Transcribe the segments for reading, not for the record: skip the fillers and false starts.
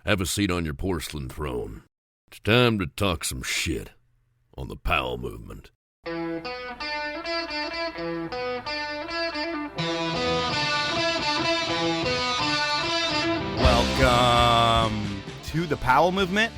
Have a seat on your porcelain throne. It's time to talk some shit on the Powell movement. Welcome to the Powell movement.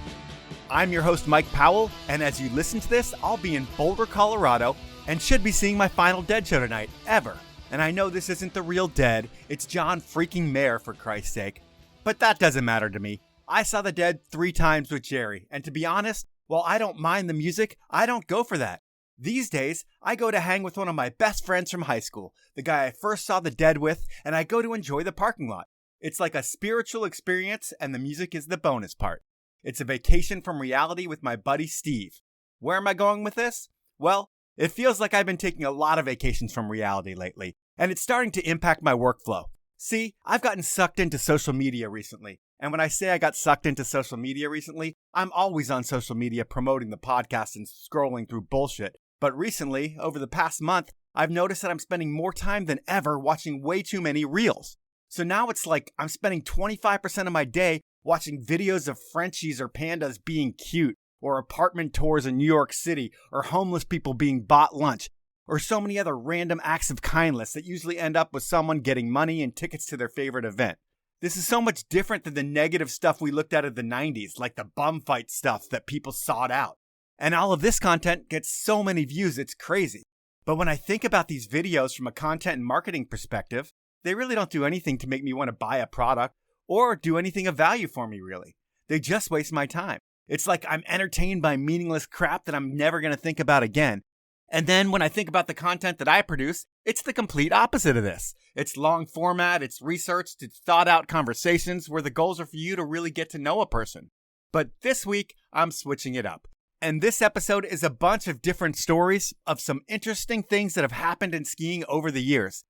I'm your host, Mike Powell, and as you listen to this, I'll be in Boulder, Colorado, and should be seeing my final Dead show tonight, ever. And I know this isn't the real Dead, it's John freaking Mayer, for Christ's sake. But that doesn't matter to me. I saw the Dead 3 times with Jerry, and to be honest, while I don't mind the music, I don't go for that. These days, I go to hang with one of my best friends from high school, the guy I first saw the Dead with, and I go to enjoy the parking lot. It's like a spiritual experience, and the music is the bonus part. It's a vacation from reality with my buddy Steve. Where am I going with this? Well, it feels like I've been taking a lot of vacations from reality lately, and it's starting to impact my workflow. See, I've gotten sucked into social media recently. And when I say I got sucked into social media recently, I'm always on social media promoting the podcast and scrolling through bullshit. But recently, over the past month, I've noticed that I'm spending more time than ever watching way too many reels. So now it's like I'm spending 25% of my day watching videos of Frenchies or pandas being cute, or apartment tours in New York City, or homeless people being bought lunch, or so many other random acts of kindness that usually end up with someone getting money and tickets to their favorite event. This is so much different than the negative stuff we looked at in the 90s, like the bum fight stuff that people sought out. And all of this content gets so many views, it's crazy. But when I think about these videos from a content and marketing perspective, they really don't do anything to make me want to buy a product or do anything of value for me, really. They just waste my time. It's like I'm entertained by meaningless crap that I'm never going to think about again. And then when I think about the content that I produce, it's the complete opposite of this. It's long format, it's researched, it's thought out conversations where the goals are for you to really get to know a person. But this week, I'm switching it up. And this episode is a bunch of different stories of some interesting things that have happened in skiing over the years.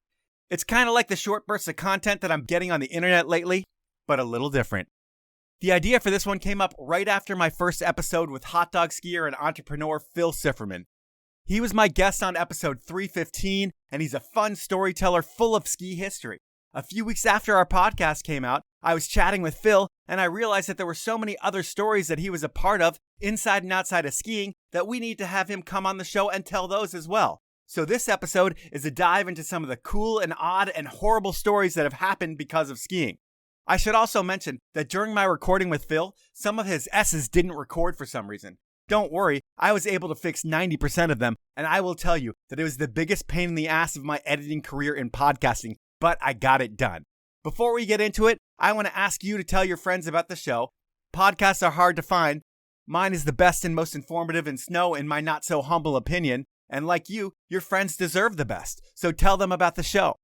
It's kind of like the short bursts of content that I'm getting on the internet lately, but a little different. The idea for this one came up right after my first episode with hot dog skier and entrepreneur Phil Sifferman. He was my guest on episode 315, and he's a fun storyteller full of ski history. A few weeks after our podcast came out, I was chatting with Phil, and I realized that there were so many other stories that he was a part of, inside and outside of skiing, that we need to have him come on the show and tell those as well. So this episode is a dive into some of the cool and odd and horrible stories that have happened because of skiing. I should also mention that during my recording with Phil, some of his S's didn't record for some reason. Don't worry, I was able to fix 90% of them, and I will tell you that it was the biggest pain in the ass of my editing career in podcasting, but I got it done. Before we get into it, I want to ask you to tell your friends about the show. Podcasts are hard to find. Mine is the best and most informative in snow, in my not-so-humble opinion, and like you, your friends deserve the best, so tell them about the show.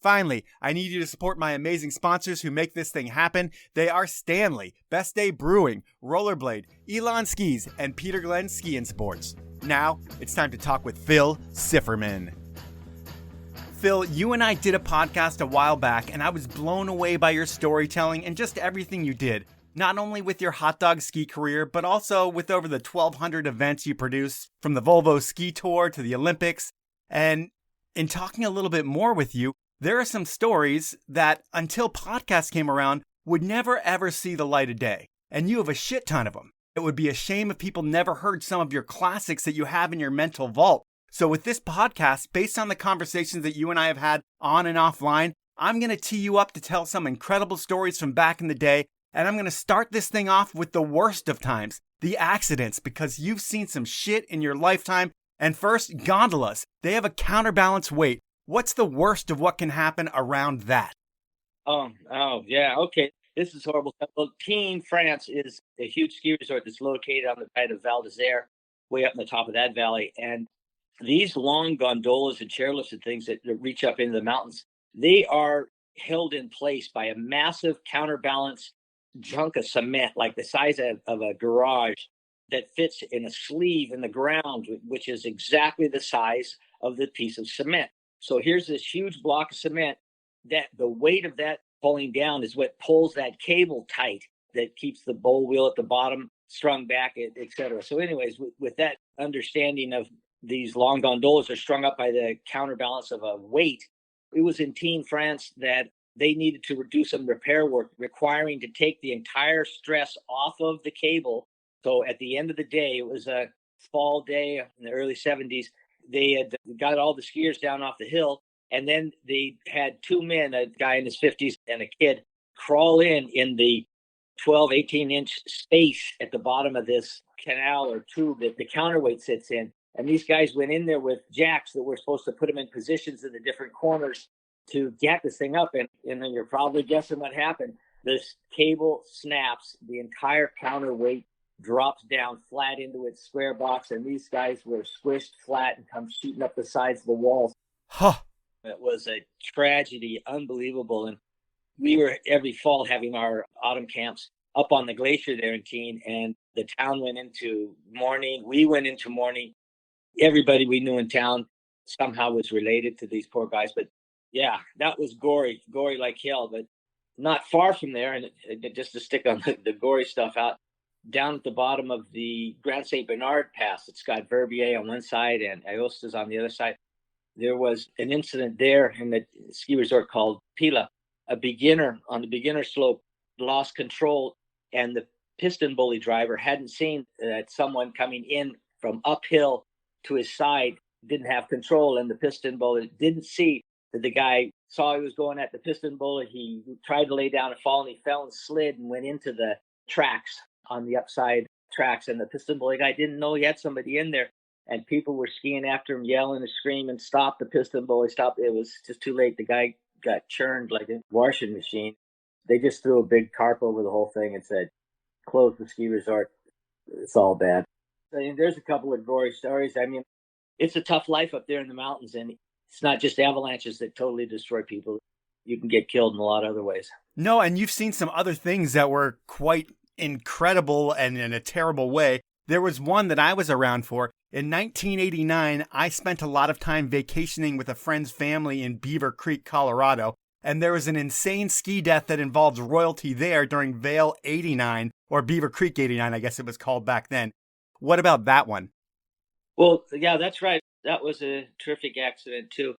Finally, I need you to support my amazing sponsors who make this thing happen. They are Stanley, Best Day Brewing, Rollerblade, Elan Skis, and Peter Glenn Ski and Sports. Now, it's time to talk with Phil Sifferman. Phil, you and I did a podcast a while back, and I was blown away by your storytelling and just everything you did. Not only with your hot dog ski career, but also with over the 1,200 events you produce, from the Volvo Ski Tour to the Olympics. And in talking a little bit more with you, there are some stories that, until podcasts came around, would never ever see the light of day. And you have a shit ton of them. It would be a shame if people never heard some of your classics that you have in your mental vault. So with this podcast, based on the conversations that you and I have had on and offline, I'm going to tee you up to tell some incredible stories from back in the day. And I'm going to start this thing off with the worst of times, the accidents, because you've seen some shit in your lifetime. And first, gondolas. They have a counterbalance weight. What's the worst of what can happen around that? Yeah, okay. This is horrible. Well, Tignes, France is a huge ski resort that's located on the side of Val d'Isère, way up in the top of that valley. And these long gondolas and chairlifts and things that reach up into the mountains, they are held in place by a massive counterbalance chunk of cement, like the size of a garage, that fits in a sleeve in the ground, which is exactly the size of the piece of cement. So here's this huge block of cement that the weight of that pulling down is what pulls that cable tight that keeps the bowl wheel at the bottom strung back, et cetera. So anyways, with that understanding of these long gondolas are strung up by the counterbalance of a weight, it was in Tignes, France, that they needed to do some repair work requiring to take the entire stress off of the cable. So at the end of the day, it was a fall day in the early 70s. They had got all the skiers down off the hill, and then they had two men, a guy in his 50s and a kid, crawl in the 12, 18-inch space at the bottom of this canal or tube that the counterweight sits in. And these guys went in there with jacks that were supposed to put them in positions in the different corners to get this thing up. And then you're probably guessing what happened. This cable snaps, the entire counterweight drops down flat into its square box, and these guys were squished flat and come shooting up the sides of the walls. Huh. It was a tragedy, unbelievable. And we were every fall having our autumn camps up on the glacier there in Keene, and the town went into mourning. We went into mourning. Everybody we knew in town somehow was related to these poor guys. But yeah, that was gory like hell. But not far from there, and just to stick on the gory stuff out, down at the bottom of the Grand St. Bernard Pass, it's got Verbier on one side and Aostas on the other side. There was an incident there in the ski resort called Pila. A beginner on the beginner slope lost control, and the piston bully driver hadn't seen that someone coming in from uphill to his side didn't have control, and the piston bully didn't see that the guy saw he was going at the piston bully. He tried to lay down and fall, and he fell and slid and went into the tracks on the upside tracks, and the piston bully guy didn't know he had somebody in there, and people were skiing after him, yelling and screaming, stop the piston bully, stop. It was just too late. The guy got churned like a washing machine. They just threw a big tarp over the whole thing and said, close the ski resort. It's all bad. I mean, there's a couple of gory stories. I mean, it's a tough life up there in the mountains, and it's not just avalanches that totally destroy people. You can get killed in a lot of other ways. No, and you've seen some other things that were quite incredible and in a terrible way. There was one that I was around for. In 1989, I spent a lot of time vacationing with a friend's family in Beaver Creek, Colorado, and there was an insane ski death that involves royalty there during Vail 89, or Beaver Creek 89, I guess it was called back then. What about that one? Well, yeah, that's right. That was a terrific accident, too.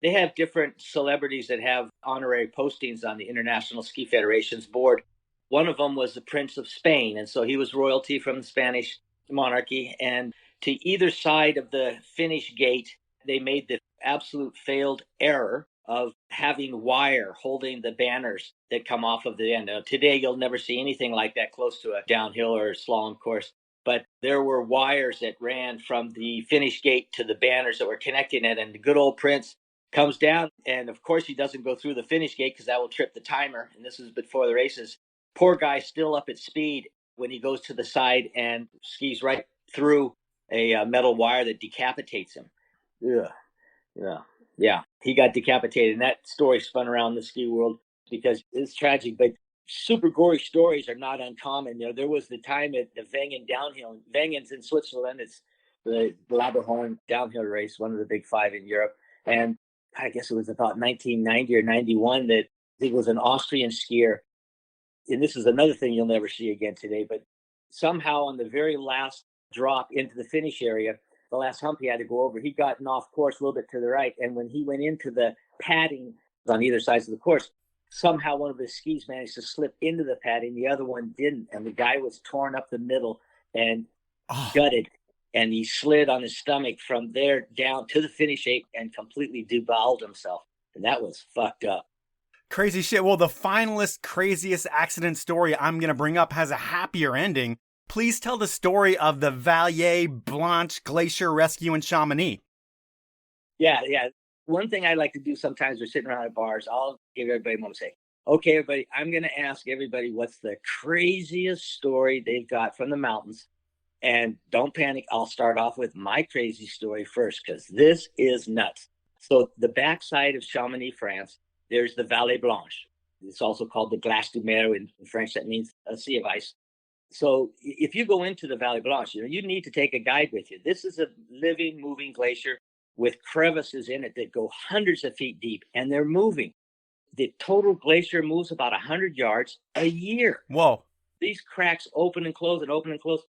They have different celebrities that have honorary postings on the International Ski Federation's board. One of them was the Prince of Spain, and so he was royalty from the Spanish monarchy. And to either side of the finish gate, they made the absolute failed error of having wire holding the banners that come off of the end. Now, today, you'll never see anything like that close to a downhill or a slalom course. But there were wires that ran from the finish gate to the banners that were connecting it. And the good old Prince comes down. And of course, he doesn't go through the finish gate because that will trip the timer. And this is before the races. Poor guy still up at speed when he goes to the side and skis right through a metal wire that decapitates him. Yeah. He got decapitated. And that story spun around the ski world because it's tragic. But super gory stories are not uncommon. You know, there was the time at the Wengen downhill. Wengen's in Switzerland. It's the Laberhorn downhill race, one of the big five in Europe. And I guess it was about 1990 or 91 that it was an Austrian skier. And this is another thing you'll never see again today, but somehow on the very last drop into the finish area, the last hump he had to go over, he'd gotten off course a little bit to the right. And when he went into the padding on either sides of the course, somehow one of his skis managed to slip into the padding. The other one didn't. And the guy was torn up the middle and gutted. And he slid on his stomach from there down to the finish gate and completely deboweled himself. And that was fucked up. Crazy shit. Well, the finalist craziest accident story I'm going to bring up has a happier ending. Please tell the story of the Valier Blanche Glacier Rescue in Chamonix. Yeah. One thing I like to do sometimes we're sitting around at bars, I'll give everybody a moment to say, okay, everybody, I'm going to ask everybody what's the craziest story they've got from the mountains. And don't panic. I'll start off with my crazy story first because this is nuts. So the backside of Chamonix, France, there's the Vallée Blanche. It's also called the Glace de Mer in French. That means a sea of ice. So if you go into the Vallée Blanche, you need to take a guide with you. This is a living, moving glacier with crevices in it that go hundreds of feet deep, and they're moving. The total glacier moves about 100 yards a year. Whoa. These cracks open and close and open and close.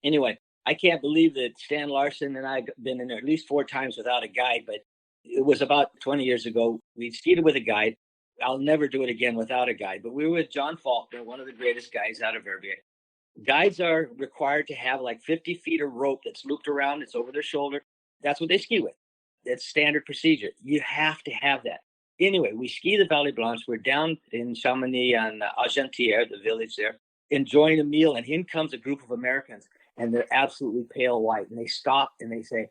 Anyway, I can't believe that Stan Larson and I have been in there at least 4 times without a guide, but it was about 20 years ago. We skied with a guide. I'll never do it again without a guide. But we were with John Faulkner, one of the greatest guys out of Verbier. Guides are required to have like 50 feet of rope that's looped around, it's over their shoulder. That's what they ski with. That's standard procedure. You have to have that. Anyway, we ski the Vallée Blanche. We're down in Chamonix on Argentière, the village there, enjoying a meal. And in comes a group of Americans, and they're absolutely pale white. And they stop and they say,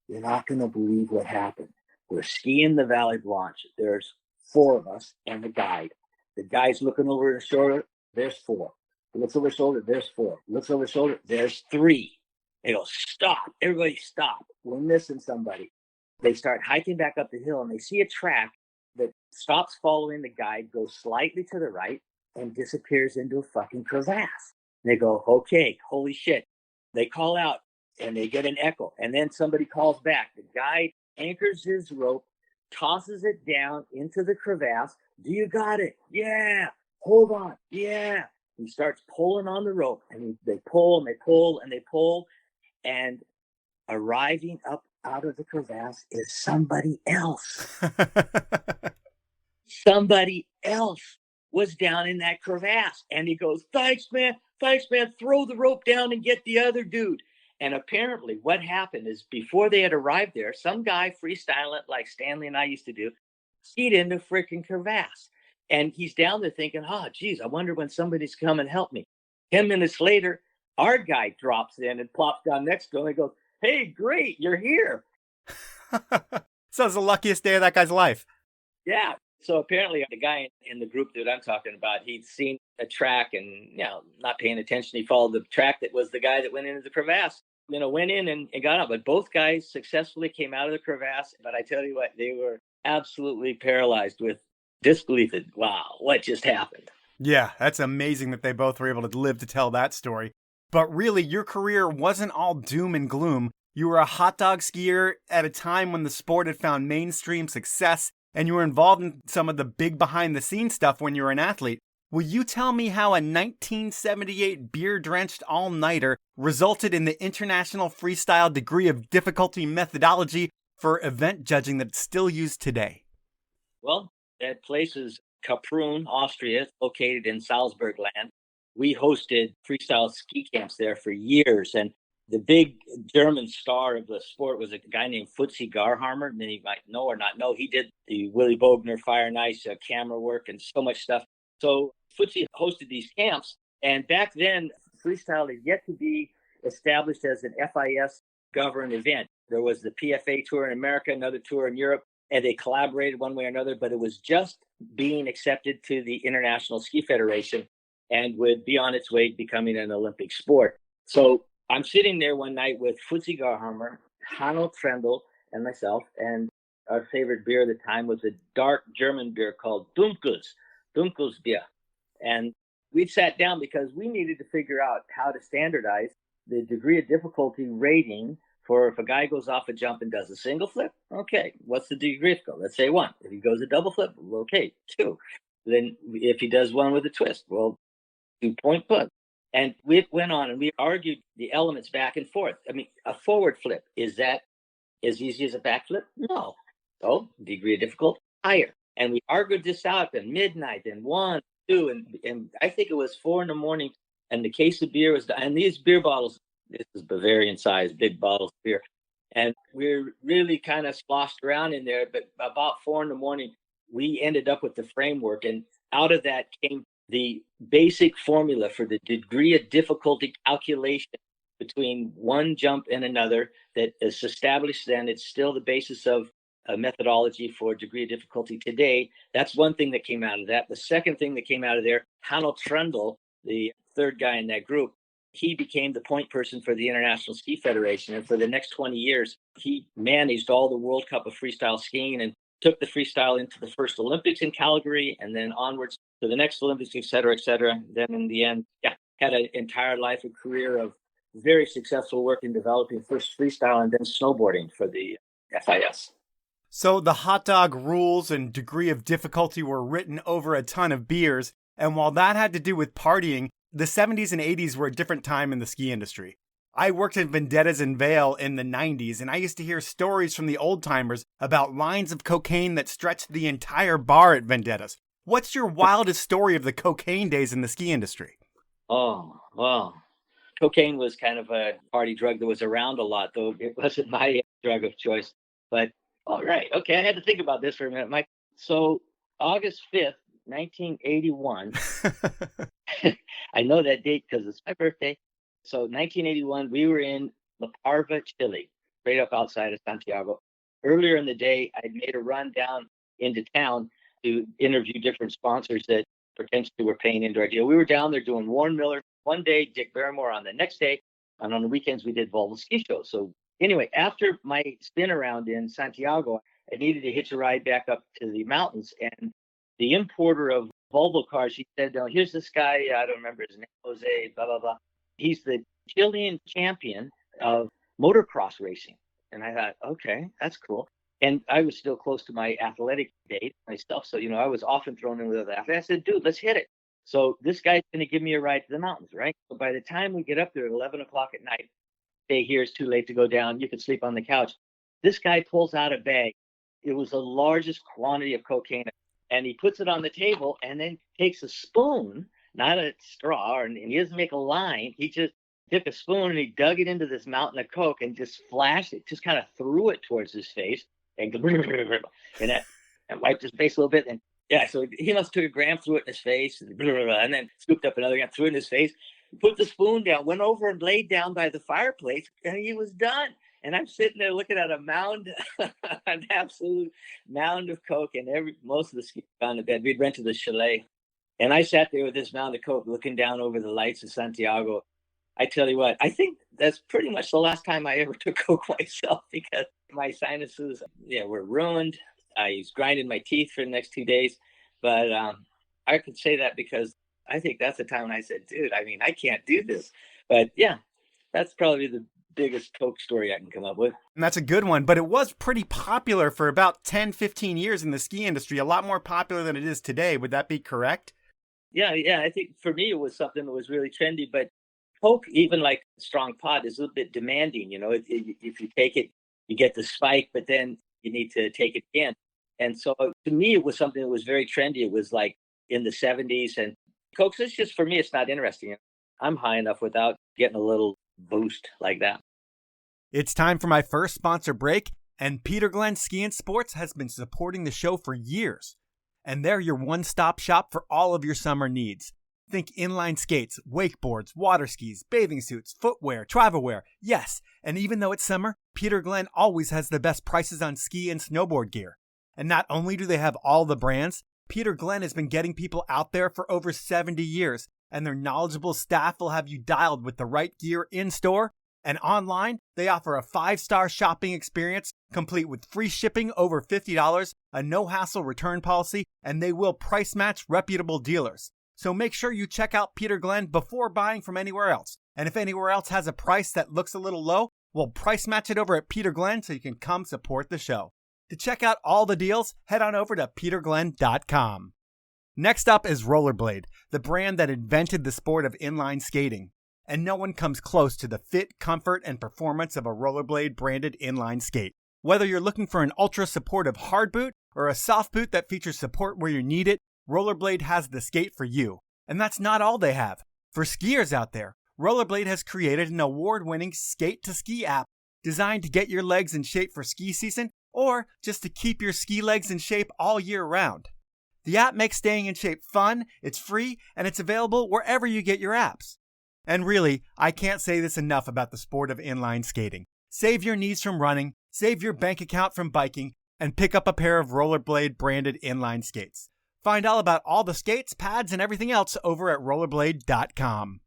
"You're not going to believe what happened. We're skiing the Vallée Blanche. There's 4 of us and the guide. The guide's looking over his shoulder. There's 4. He looks over his shoulder. There's 4. Looks over his shoulder. There's 3. They go, stop. Everybody stop. We're missing somebody." They start hiking back up the hill, and they see a track that stops following the guide, goes slightly to the right, and disappears into a fucking crevasse. They go, okay, holy shit. They call out, and they get an echo. And then somebody calls back. The guide anchors his rope, tosses it down into the crevasse. "Do you got it?" "Yeah." "Hold on." "Yeah." He starts pulling on the rope, and they pull, and they pull, and they pull. And arriving up out of the crevasse is somebody else. Somebody else was down in that crevasse. And he goes, thanks, man. Throw the rope down and get the other dude." And apparently what happened is before they had arrived there, some guy freestyling like Stanley and I used to do, skied into a freaking crevasse. And he's down there thinking, oh, geez, I wonder when somebody's come and help me. 10 minutes later, our guy drops in and plops down next to him and goes, "Hey, great, you're here." So it's the luckiest day of that guy's life. Yeah. So apparently the guy in the group that I'm talking about, he'd seen a track and, not paying attention. He followed the track that was the guy that went into the crevasse, went in and got out. But both guys successfully came out of the crevasse. But I tell you what, they were absolutely paralyzed with disbelief. Wow, what just happened? Yeah, that's amazing that they both were able to live to tell that story. But really, your career wasn't all doom and gloom. You were a hot dog skier at a time when the sport had found mainstream success, and you were involved in some of the big behind-the-scenes stuff when you were an athlete. Will you tell me how a 1978 beer-drenched all-nighter resulted in the International Freestyle degree of difficulty methodology for event judging that's still used today? Well, that place is Kaprun, Austria, located in Salzburg land. We hosted freestyle ski camps there for years. And the big German star of the sport was a guy named Fritzi Garhammer. Many you might know or not know. He did the Willy Bogner Fire and Ice camera work and so much stuff. So Fritzi hosted these camps. And back then, freestyle had yet to be established as an FIS governed event. There was the PFA tour in America, another tour in Europe, and they collaborated one way or another, but it was just being accepted to the International Ski Federation and would be on its way to becoming an Olympic sport. So I'm sitting there one night with Fritzi Garhammer, Hanno Trendl, and myself, and our favorite beer at the time was a dark German beer called Dunkels beer. And we sat down because we needed to figure out how to standardize the degree of difficulty rating for if a guy goes off a jump and does a single flip. Okay, what's the degree of difficulty? Let's say 1. If he goes a double flip, okay, 2. Then if he does one with a twist, well, 2-point putt. And we went on and we argued the elements back and forth. I mean, a forward flip, is that as easy as a back flip? No. So degree of difficulty, higher. And we argued this out at midnight and 1, 2, and I think it was 4 a.m. And the case of beer was, and these beer bottles, this is Bavarian size, big bottles of beer. And we're really kind of sloshed around in there. But about 4 a.m, we ended up with the framework. And out of that came the basic formula for the degree of difficulty calculation between one jump and another that is established. Then it's still the basis of a methodology for degree of difficulty today. That's one thing that came out of that. The second thing that came out of there, Hanno Trendl, the third guy in that group, he became the point person for the International Ski Federation. And for the next 20 years, he managed all the World Cup of freestyle skiing and took the freestyle into the first Olympics in Calgary and then onwards to the next Olympics, et cetera, et cetera. Then in the end, had an entire life and career of very successful work in developing first freestyle and then snowboarding for the FIS. So the hot dog rules and degree of difficulty were written over a ton of beers. And while that had to do with partying, the 70s and 80s were a different time in the ski industry. I worked at Vendettas in Vail in the 90s, and I used to hear stories from the old timers about lines of cocaine that stretched the entire bar at Vendettas. What's your wildest story of the cocaine days in the ski industry? Oh, well, cocaine was kind of a party drug that was around a lot, though it wasn't my drug of choice. But all right, okay, I had to think about this for a minute, Mike. So August 5th, 1981, I know that date because it's my birthday. So 1981, we were in La Parva, Chile, straight up outside of Santiago. Earlier in the day, I'd made a run down into town to interview different sponsors that potentially were paying into our deal. We were down there doing Warren Miller one day, Dick Barrymore on the next day, and on the weekends we did Volvo ski shows. So anyway, after my spin around in Santiago, I needed to hitch a ride back up to the mountains, and the importer of Volvo cars, he said, "No, here's this guy, I don't remember his name, Jose, blah, blah, blah. He's the Chilean champion of motocross racing." And I thought, okay, that's cool. And I was still close to my athletic days myself. So, I was often thrown in with other athletes. I said, dude, let's hit it. So this guy's going to give me a ride to the mountains, right? So by the time we get up there at 11 o'clock at night, stay here, it's too late to go down. You could sleep on the couch. This guy pulls out a bag. It was the largest quantity of cocaine. And he puts it on the table and then takes a spoon, not a straw, and he doesn't make a line. He just took a spoon and he dug it into this mountain of coke and just flashed it, just kind of threw it towards his face and wiped his face a little bit. And yeah, so he must have took a gram, threw it in his face, and then scooped up another gram, threw it in his face, put the spoon down, went over and laid down by the fireplace, and he was done. And I'm sitting there looking at a mound, an absolute mound of coke, and most of the ski on the bed. We'd rented the chalet, and I sat there with this mound of coke, looking down over the lights of Santiago. I tell you what, I think that's pretty much the last time I ever took coke myself, because my sinuses, were ruined. I was grinding my teeth for the next 2 days, but I could say that because I think that's the time when I said, dude, I can't do this. But yeah, that's probably the biggest coke story I can come up with. And that's a good one, but it was pretty popular for about 10, 15 years in the ski industry, a lot more popular than it is today. Would that be correct? Yeah, I think for me it was something that was really trendy, but coke, even like strong pot, is a little bit demanding. If you take it, you get the spike, but then you need to take it again. And so to me, it was something that was very trendy. It was like in the 70s, and coke, it's just, for me, it's not interesting. I'm high enough without getting a little boost like that. It's time for my first sponsor break, and Peter Glenn Ski and Sports has been supporting the show for years. And they're your one-stop shop for all of your summer needs. Think inline skates, wakeboards, water skis, bathing suits, footwear, travel wear. Yes, and even though it's summer, Peter Glenn always has the best prices on ski and snowboard gear. And not only do they have all the brands, Peter Glenn has been getting people out there for over 70 years, and their knowledgeable staff will have you dialed with the right gear in-store. And online, they offer a 5-star shopping experience, complete with free shipping over $50, a no-hassle return policy, and they will price match reputable dealers. So make sure you check out Peter Glenn before buying from anywhere else. And if anywhere else has a price that looks a little low, we'll price match it over at Peter Glenn so you can come support the show. To check out all the deals, head on over to peterglenn.com. Next up is Rollerblade, the brand that invented the sport of inline skating. And no one comes close to the fit, comfort, and performance of a Rollerblade branded inline skate. Whether you're looking for an ultra-supportive hard boot or a soft boot that features support where you need it, Rollerblade has the skate for you. And that's not all they have. For skiers out there, Rollerblade has created an award-winning skate-to-ski app designed to get your legs in shape for ski season or just to keep your ski legs in shape all year round. The app makes staying in shape fun, it's free, and it's available wherever you get your apps. And really, I can't say this enough about the sport of inline skating. Save your knees from running, save your bank account from biking, and pick up a pair of Rollerblade branded inline skates. Find all about all the skates, pads, and everything else over at rollerblade.com.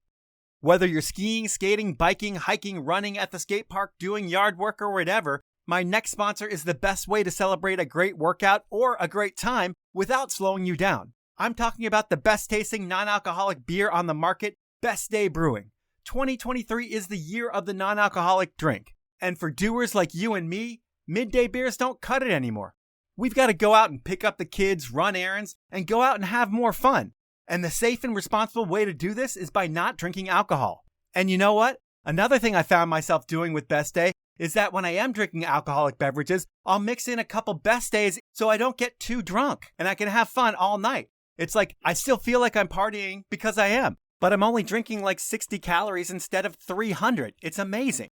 Whether you're skiing, skating, biking, hiking, running at the skate park, doing yard work, or whatever, my next sponsor is the best way to celebrate a great workout or a great time without slowing you down. I'm talking about the best tasting non-alcoholic beer on the market, Best Day Brewing. 2023 is the year of the non-alcoholic drink. And for doers like you and me, midday beers don't cut it anymore. We've got to go out and pick up the kids, run errands, and go out and have more fun. And the safe and responsible way to do this is by not drinking alcohol. And you know what? Another thing I found myself doing with Best Day is that when I am drinking alcoholic beverages, I'll mix in a couple Best Days so I don't get too drunk and I can have fun all night. It's like I still feel like I'm partying because I am, but I'm only drinking like 60 calories instead of 300. It's amazing.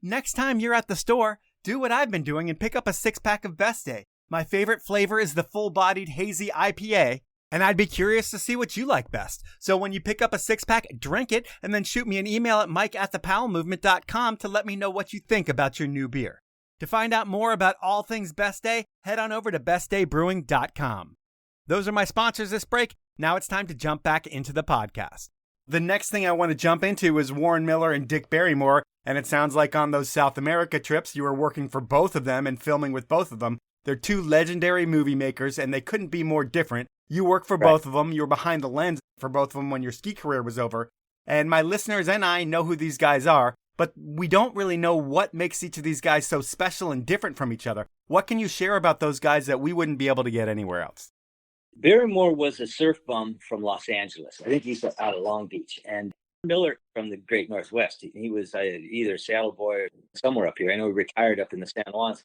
Next time you're at the store, do what I've been doing and pick up a 6-pack of Best Day. My favorite flavor is the full-bodied hazy IPA, and I'd be curious to see what you like best. So when you pick up a 6-pack, drink it, and then shoot me an email at mike@thepowellmovement.com to let me know what you think about your new beer. To find out more about all things Best Day, head on over to bestdaybrewing.com. Those are my sponsors this break. Now it's time to jump back into the podcast. The next thing I want to jump into is Warren Miller and Dick Barrymore, and it sounds like on those South America trips, you were working for both of them and filming with both of them. They're two legendary movie makers, and they couldn't be more different. You worked for both of them. You were behind the lens for both of them when your ski career was over. And my listeners and I know who these guys are, but we don't really know what makes each of these guys so special and different from each other. What can you share about those guys that we wouldn't be able to get anywhere else? Barrymore was a surf bum from Los Angeles. I think he's out of Long Beach. And Miller from the Great Northwest. He was either Saddle Boy or somewhere up here. I know he retired up in the San Juans.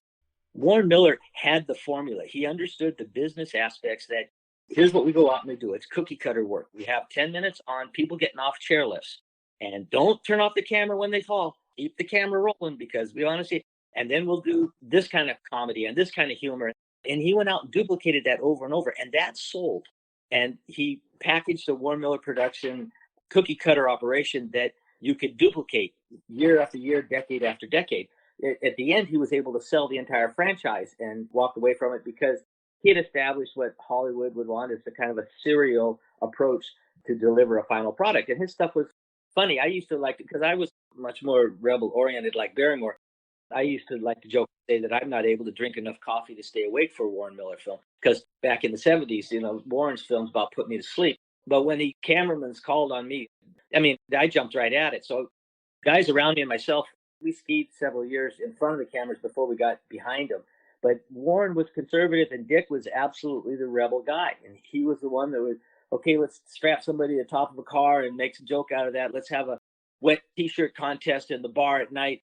Warren Miller had the formula. He understood the business aspects that here's what we go out and we do. It's cookie cutter work. We have 10 minutes on people getting off chairlifts. And don't turn off the camera when they fall. Keep the camera rolling because we want to see. And then we'll do this kind of comedy and this kind of humor. And he went out and duplicated that over and over. And that sold. And he packaged a Warren Miller production cookie cutter operation that you could duplicate year after year, decade after decade. At the end, he was able to sell the entire franchise and walked away from it because he had established what Hollywood would want is a kind of a serial approach to deliver a final product. And his stuff was funny. I used to like it because I was much more rebel oriented like Barrymore. I used to like to joke and say that I'm not able to drink enough coffee to stay awake for a Warren Miller film because back in the 70s, Warren's film's about putting me to sleep. But when the cameramans called on me, I jumped right at it. So guys around me and myself, we skied several years in front of the cameras before we got behind them. But Warren was conservative and Dick was absolutely the rebel guy. And he was the one that would, okay, let's strap somebody to the top of a car and make a joke out of that. Let's have a wet T-shirt contest in the bar at night.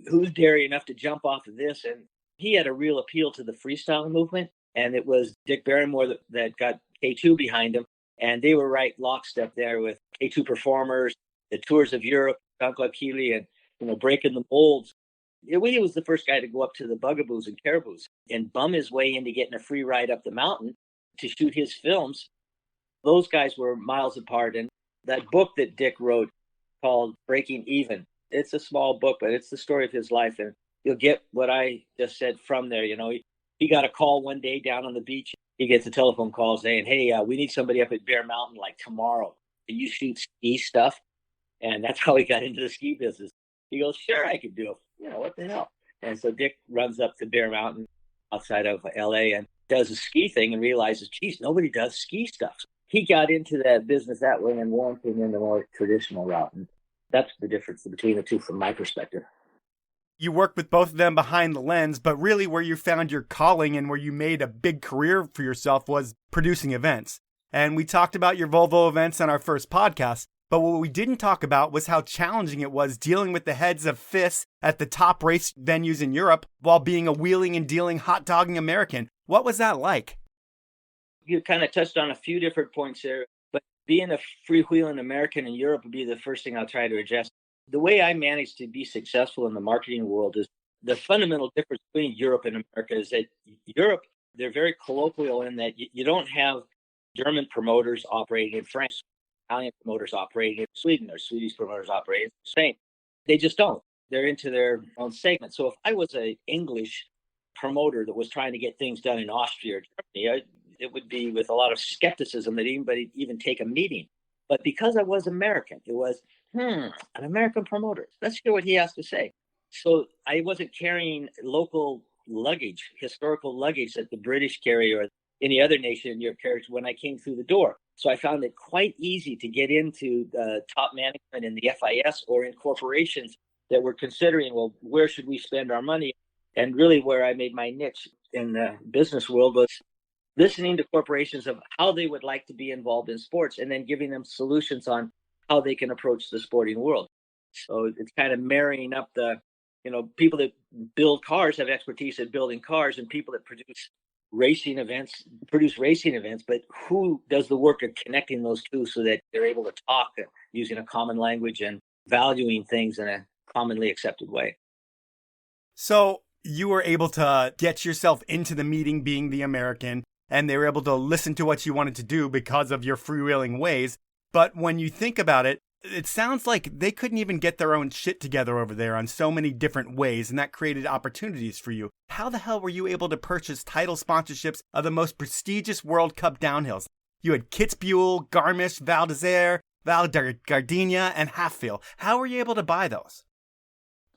Who's daring enough to jump off of this? And he had a real appeal to the freestyle movement. And it was Dick Barrymore that got K2 behind him. And they were right lockstep there with K2 performers, the tours of Europe, John Club Keeley, and breaking the molds. He was the first guy to go up to the Bugaboos and Caribous and bum his way into getting a free ride up the mountain to shoot his films. Those guys were miles apart. And that book that Dick wrote called Breaking Even, it's a small book, but it's the story of his life. And you'll get what I just said from there. He got a call one day down on the beach. He gets a telephone call saying, hey, we need somebody up at Bear Mountain like tomorrow. Can you shoot ski stuff? And that's how he got into the ski business. He goes, sure, I could do it. What the hell? And so Dick runs up to Bear Mountain outside of LA and does a ski thing and realizes, geez, nobody does ski stuff. He got into that business that way and Warren came in the more traditional route. And that's the difference between the two from my perspective. You worked with both of them behind the lens, but really where you found your calling and where you made a big career for yourself was producing events. And we talked about your Volvo events on our first podcast. But what we didn't talk about was how challenging it was dealing with the heads of FIS at the top race venues in Europe while being a wheeling and dealing hot dogging American. What was that like? You kind of touched on a few different points there, but being a freewheeling American in Europe would be the first thing I'll try to address. The way I managed to be successful in the marketing world is the fundamental difference between Europe and America is that Europe, they're very colloquial in that you don't have German promoters operating in France. Italian promoters operating in Sweden or Swedish promoters operating in Spain. They just don't. They're into their own segment. So if I was an English promoter that was trying to get things done in Austria or Germany, it would be with a lot of skepticism that anybody even take a meeting. But because I was American, it was, an American promoter. Let's hear what he has to say. So I wasn't carrying local luggage, historical luggage that the British carry or any other nation in Europe carries when I came through the door. So I found it quite easy to get into top management in the FIS or in corporations that were considering, well, where should we spend our money? And really where I made my niche in the business world was listening to corporations of how they would like to be involved in sports and then giving them solutions on how they can approach the sporting world. So it's kind of marrying up the, people that build cars have expertise at building cars and people that produce racing events, produce racing events, but who does the work of connecting those two so that they're able to talk using a common language and valuing things in a commonly accepted way? So you were able to get yourself into the meeting being the American, and they were able to listen to what you wanted to do because of your freewheeling ways. But when you think about it, it sounds like they couldn't even get their own shit together over there on so many different ways, and that created opportunities for you. How the hell were you able to purchase title sponsorships of the most prestigious World Cup downhills? You had Kitzbühel, Garmisch, Val d'Isère, Val Gardenia, and Halffield. How were you able to buy those?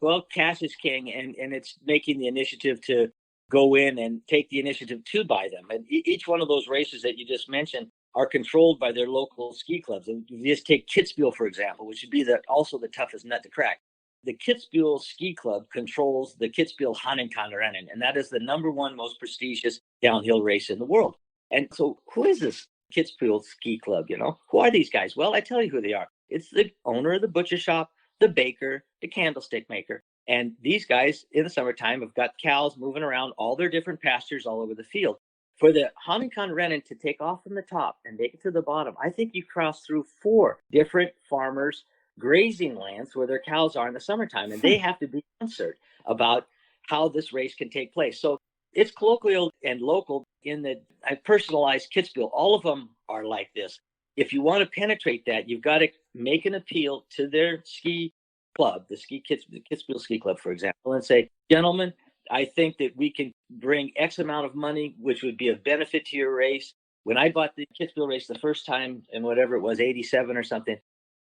Well, cash is king, and it's making the initiative to go in and take the initiative to buy them. And each one of those races that you just mentioned are controlled by their local ski clubs. And you just take Kitzbühel, for example, which would be also the toughest nut to crack. The Kitzbühel Ski Club controls the Kitzbühel Hahnenkammrennen, and that is the number one most prestigious downhill race in the world. And so who is this Kitzbühel Ski Club? Who are these guys? Well, I tell you who they are. It's the owner of the butcher shop, the baker, the candlestick maker. And these guys in the summertime have got cows moving around all their different pastures all over the field. For the Hahnenkammrennen to take off from the top and make it to the bottom, I think you cross through 4 different farmers' grazing lands where their cows are in the summertime, and they have to be answered about how this race can take place. So it's colloquial and local in that I personalized Kitzbühel. All of them are like this. If you want to penetrate that, you've got to make an appeal to their ski club, the Kitzbühel Ski Club, for example, and say, gentlemen, I think that we can bring X amount of money, which would be of benefit to your race. When I bought the Kitzbühel race the first time, in whatever it was, 87 or something,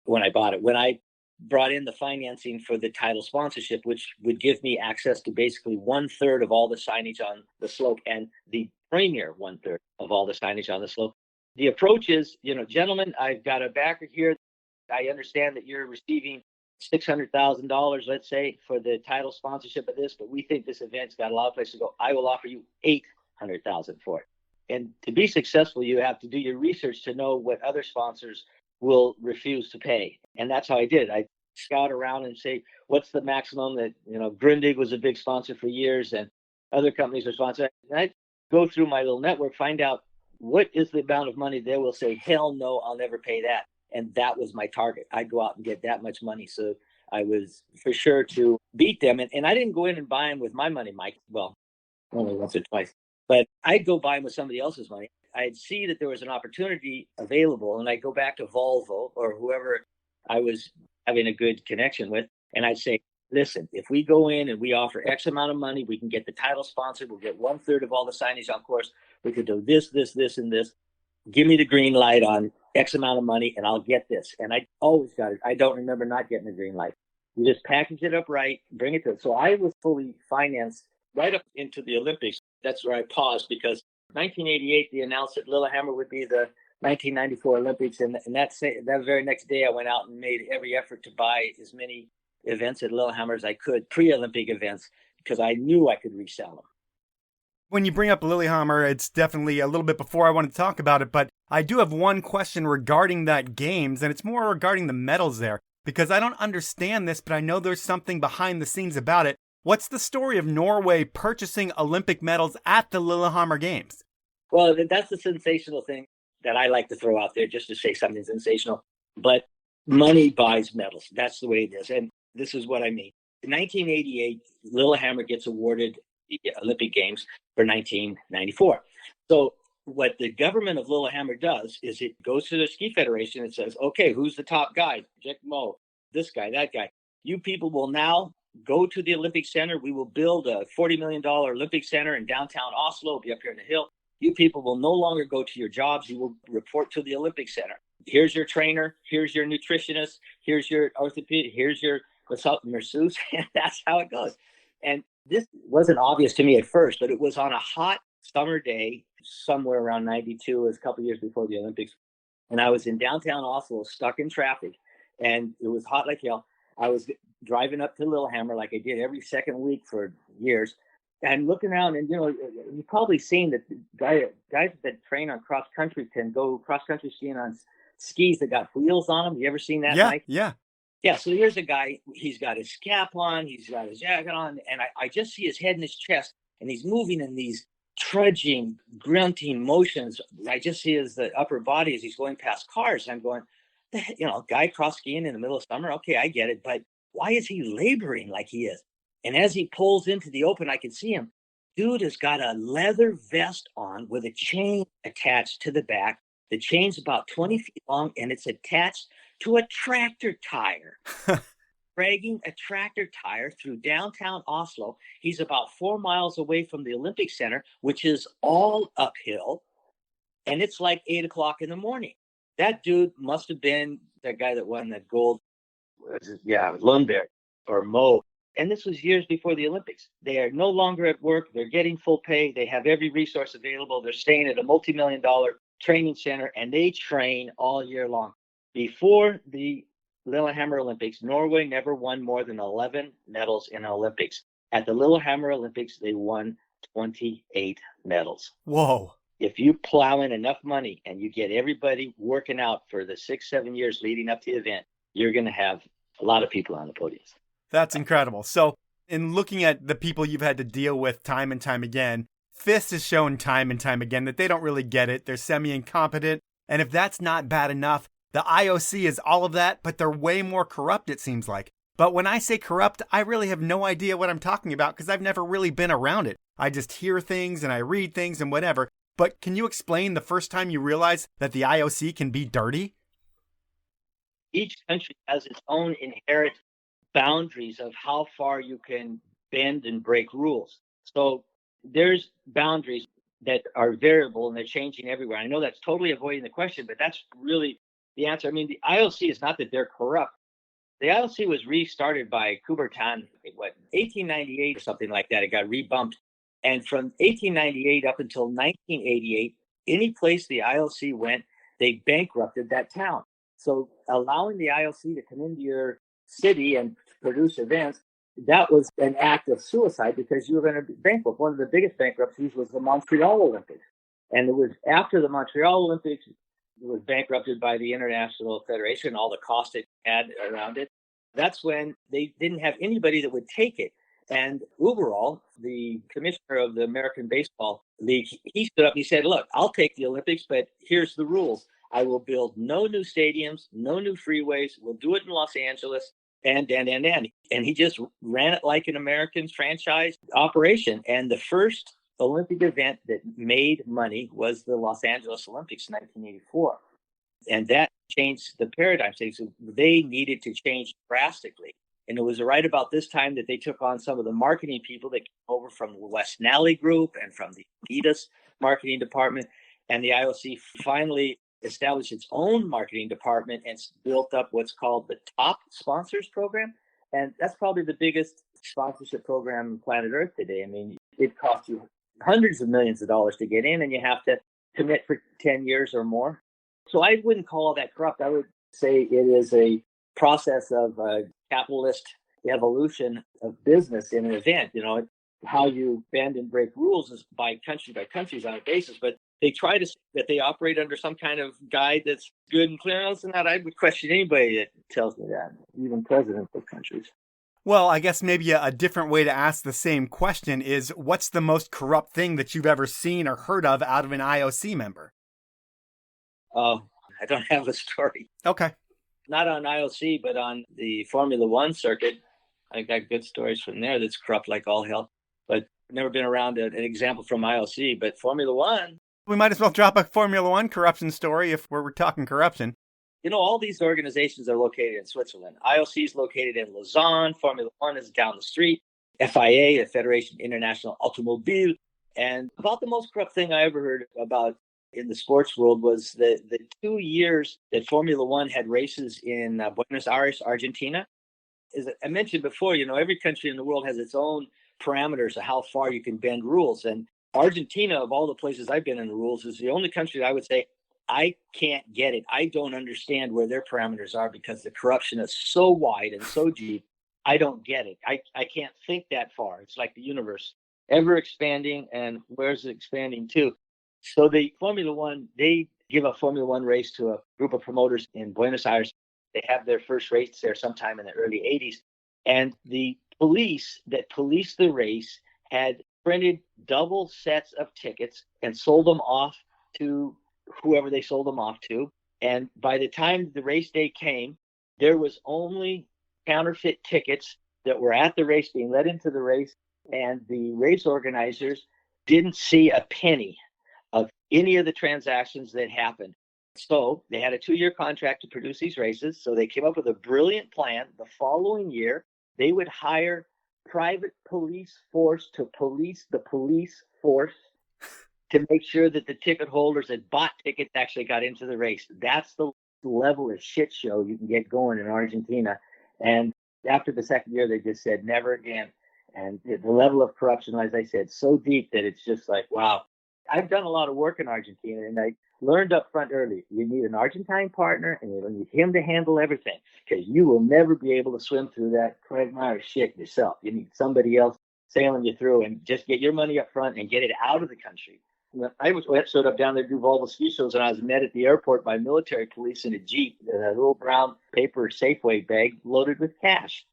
when I bought it, when I brought in the financing for the title sponsorship, which would give me access to basically 1/3 of all the signage on the slope and the premier 1/3 of all the signage on the slope. The approach is, gentlemen, I've got a backer here. I understand that you're receiving $600,000, let's say, for the title sponsorship of this, but we think this event's got a lot of places to go. I will offer you $800,000 for it. And to be successful, you have to do your research to know what other sponsors will refuse to pay. And that's how I did. I scout around and say, what's the maximum that, Grundig was a big sponsor for years and other companies are sponsoring. And I go through my little network, find out what is the amount of money they will say, hell no, I'll never pay that. And that was my target. I'd go out and get that much money. So I was for sure to beat them. And I didn't go in and buy them with my money, Mike. Well, only once or twice. But I'd go buy them with somebody else's money. I'd see that there was an opportunity available, and I'd go back to Volvo or whoever I was having a good connection with, and I'd say, listen, if we go in and we offer X amount of money, we can get the title sponsored, we'll get 1/3 of all the signage on course, we could do this, and this. Give me the green light on X amount of money, and I'll get this. And I always got it. I don't remember not getting the green light. You just package it up right, bring it to it. So I was fully financed right up into the Olympics. That's where I paused because 1988, they announced that Lillehammer would be the 1994 Olympics. And that very next day, I went out and made every effort to buy as many events at Lillehammer as I could, pre-Olympic events, because I knew I could resell them. When you bring up Lillehammer, it's definitely a little bit before I want to talk about it, but I do have one question regarding that games, and it's more regarding the medals there, because I don't understand this, but I know there's something behind the scenes about it. What's the story of Norway purchasing Olympic medals at the Lillehammer Games? Well, that's the sensational thing that I like to throw out there just to say something sensational. But money buys medals. That's the way it is. And this is what I mean. In 1988, Lillehammer gets awarded the Olympic Games for 1994. So what the government of Lillehammer does is it goes to the ski federation and says, okay, who's the top guy? Jack Mo, this guy, that guy. You people will now go to the Olympic Center. We will build a $40 million Olympic Center in downtown Oslo. It'll be up here in the hill. You people will no longer go to your jobs. You will report to the Olympic Center. Here's your trainer. Here's your nutritionist. Here's your orthopedic. Here's your masseuse. And that's how it goes. And this wasn't obvious to me at first, but it was on a hot summer day, somewhere around 92, it was a couple of years before the Olympics. And I was in downtown Oslo, stuck in traffic, and it was hot like hell. I was driving up to Lillehammer like I did every second week for years, and looking around, and you've probably seen that guys that train on cross country can go cross country skiing on skis that got wheels on them. You ever seen that, Mike? Yeah, so here's a guy, he's got his cap on, he's got his jacket on, and I just see his head and his chest, and he's moving in these trudging, grunting motions. I just see his the upper body as he's going past cars. I'm going, guy cross skiing in the middle of summer. Okay, I get it, but why is he laboring like he is? And as he pulls into the open, I can see him. Dude has got a leather vest on with a chain attached to the back. The chain's about 20 feet long, and it's attached to a tractor tire. Dragging a tractor tire through downtown Oslo. He's about 4 miles away from the Olympic Center, which is all uphill. And it's like 8 o'clock in the morning. That dude must have been the guy that won that gold. Lundberg or Mo. And this was years before the Olympics. They are no longer at work. They're getting full pay. They have every resource available. They're staying at a multi-million-dollar training center, and they train all year long. Before the Lillehammer Olympics, Norway never won more than 11 medals in Olympics. At the Lillehammer Olympics, they won 28 medals. Whoa. If you plow in enough money and you get everybody working out for the 6-7 years leading up to the event, you're going to have a lot of people on the podiums. That's incredible. So in looking at the people you've had to deal with time and time again, FIS has shown time and time again that they don't really get it. They're semi-incompetent. And if that's not bad enough, the IOC is all of that, but they're way more corrupt, it seems like. But when I say corrupt, I really have no idea what I'm talking about because I've never really been around it. I just hear things and I read things and whatever. But can you explain the first time you realized that the IOC can be dirty? Each country has its own inherent boundaries of how far you can bend and break rules. So there's boundaries that are variable and they're changing everywhere. I know that's totally avoiding the question, but that's really the answer. I mean, the IOC is not that they're corrupt. The IOC was restarted by Coubertin, 1898 or something like that. It got rebumped. And from 1898 up until 1988, any place the IOC went, they bankrupted that town. So allowing the IOC to come into your city and produce events, that was an act of suicide because you were going to be bankrupt. One of the biggest bankruptcies was the Montreal Olympics. And it was after the Montreal Olympics, it was bankrupted by the International Federation, all the costs it had around it. That's when they didn't have anybody that would take it. And Uberall, the commissioner of the American Baseball League, he stood up and he said, look, I'll take the Olympics, but here's the rules. I will build no new stadiums, no new freeways. We'll do it in Los Angeles. And he just ran it like an American franchise operation. And the first Olympic event that made money was the Los Angeles Olympics in 1984. And that changed the paradigm. So they needed to change drastically. And it was right about this time that they took on some of the marketing people that came over from the West Nally Group and from the Adidas marketing department. And the IOC finally established its own marketing department and built up what's called the Top Sponsors Program. And that's probably the biggest sponsorship program on planet Earth today. I mean, it costs you hundreds of millions of dollars to get in, and you have to commit for 10 years or more. So I wouldn't call that corrupt. I would say it is a process of capitalist evolution of business in an event. How you bend and break rules is by countries on a basis, but they try to say that they operate under some kind of guide that's good and clear. Other than that, I would question anybody that tells me that, even presidents of countries. Well, I guess maybe a different way to ask the same question is, what's the most corrupt thing that you've ever seen or heard of out of an IOC member? Oh, I don't have a story. Okay. Not on IOC, but on the Formula One circuit. I got good stories from there that's corrupt like all hell. But I've never been around an example from IOC, but Formula One. We might as well drop a Formula One corruption story if we're talking corruption. All these organizations are located in Switzerland. IOC is located in Lausanne. Formula One is down the street. FIA, the Federation International Automobile. And about the most corrupt thing I ever heard about in the sports world was the 2 years that Formula One had races in Buenos Aires, Argentina. As I mentioned before, every country in the world has its own parameters of how far you can bend rules. And Argentina, of all the places I've been in the rules, is the only country that I would say, I can't get it. I don't understand where their parameters are because the corruption is so wide and so deep. I don't get it. I can't think that far. It's like the universe, ever expanding, and where's it expanding to? So the Formula One, they give a Formula One race to a group of promoters in Buenos Aires. They have their first race there sometime in the early 80s. And the police that policed the race had printed double sets of tickets and sold them off to whoever they sold them off to. And by the time the race day came, there was only counterfeit tickets that were at the race being led into the race. And the race organizers didn't see a penny of any of the transactions that happened. So they had a 2-year contract to produce these races. So they came up with a brilliant plan. The following year, they would hire private police force to police the police force to make sure that the ticket holders that bought tickets actually got into the race. That's the level of shit show you can get going in Argentina. And after the second year, they just said, never again. And the level of corruption, as I said, so deep that it's just like, wow. I've done a lot of work in Argentina, and I learned up front early, you need an Argentine partner, and you need him to handle everything, because you will never be able to swim through that quagmire shit yourself. You need somebody else sailing you through, and just get your money up front and get it out of the country. I showed up down there to do Volvo ski shows, and I was met at the airport by military police in a Jeep in a little brown paper Safeway bag loaded with cash.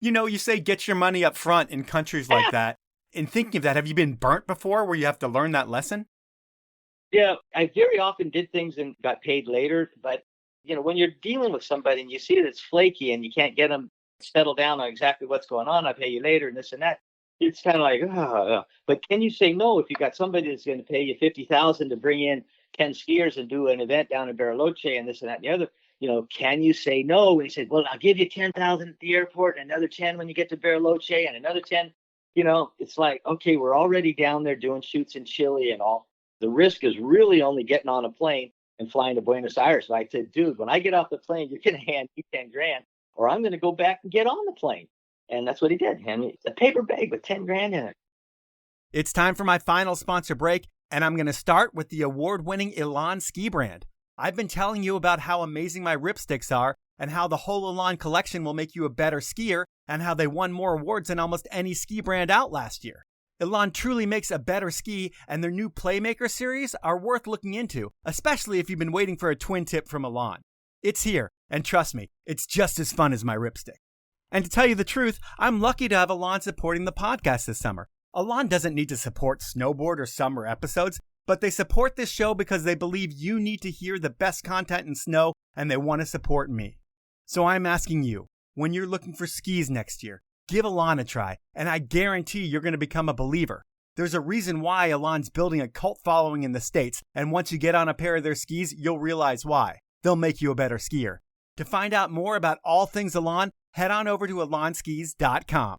You say get your money up front in countries like that. In thinking of that, have you been burnt before where you have to learn that lesson? Yeah, I very often did things and got paid later. But, when you're dealing with somebody and you see that it's flaky and you can't get them settled down on exactly what's going on, I'll pay you later and this and that. It's kind of like, oh. But can you say no if you got somebody that's going to pay you $50,000 to bring in 10 skiers and do an event down in Bariloche and this and that and the other? Can you say no? And he said, well, I'll give you 10,000 at the airport and another 10 when you get to Bariloche and another 10. It's like, okay, we're already down there doing shoots in Chile and all. The risk is really only getting on a plane and flying to Buenos Aires. So I said, dude, when I get off the plane, you're going to hand me 10 grand or I'm going to go back and get on the plane. And that's what he did. Hand me a paper bag with 10 grand in it. It's time for my final sponsor break, and I'm going to start with the award-winning Elan Ski brand. I've been telling you about how amazing my ripsticks are and how the whole Elan collection will make you a better skier and how they won more awards than almost any ski brand out last year. Elan truly makes a better ski, and their new Playmaker series are worth looking into, especially if you've been waiting for a twin tip from Elan. It's here, and trust me, it's just as fun as my ripstick. And to tell you the truth, I'm lucky to have Elan supporting the podcast this summer. Elan doesn't need to support snowboard or summer episodes, but they support this show because they believe you need to hear the best content in snow, and they want to support me. So I'm asking you, when you're looking for skis next year, give Elan a try, and I guarantee you're going to become a believer. There's a reason why Elan's building a cult following in the States, and once you get on a pair of their skis, you'll realize why. They'll make you a better skier. To find out more about all things Elan, head on over to elanskis.com.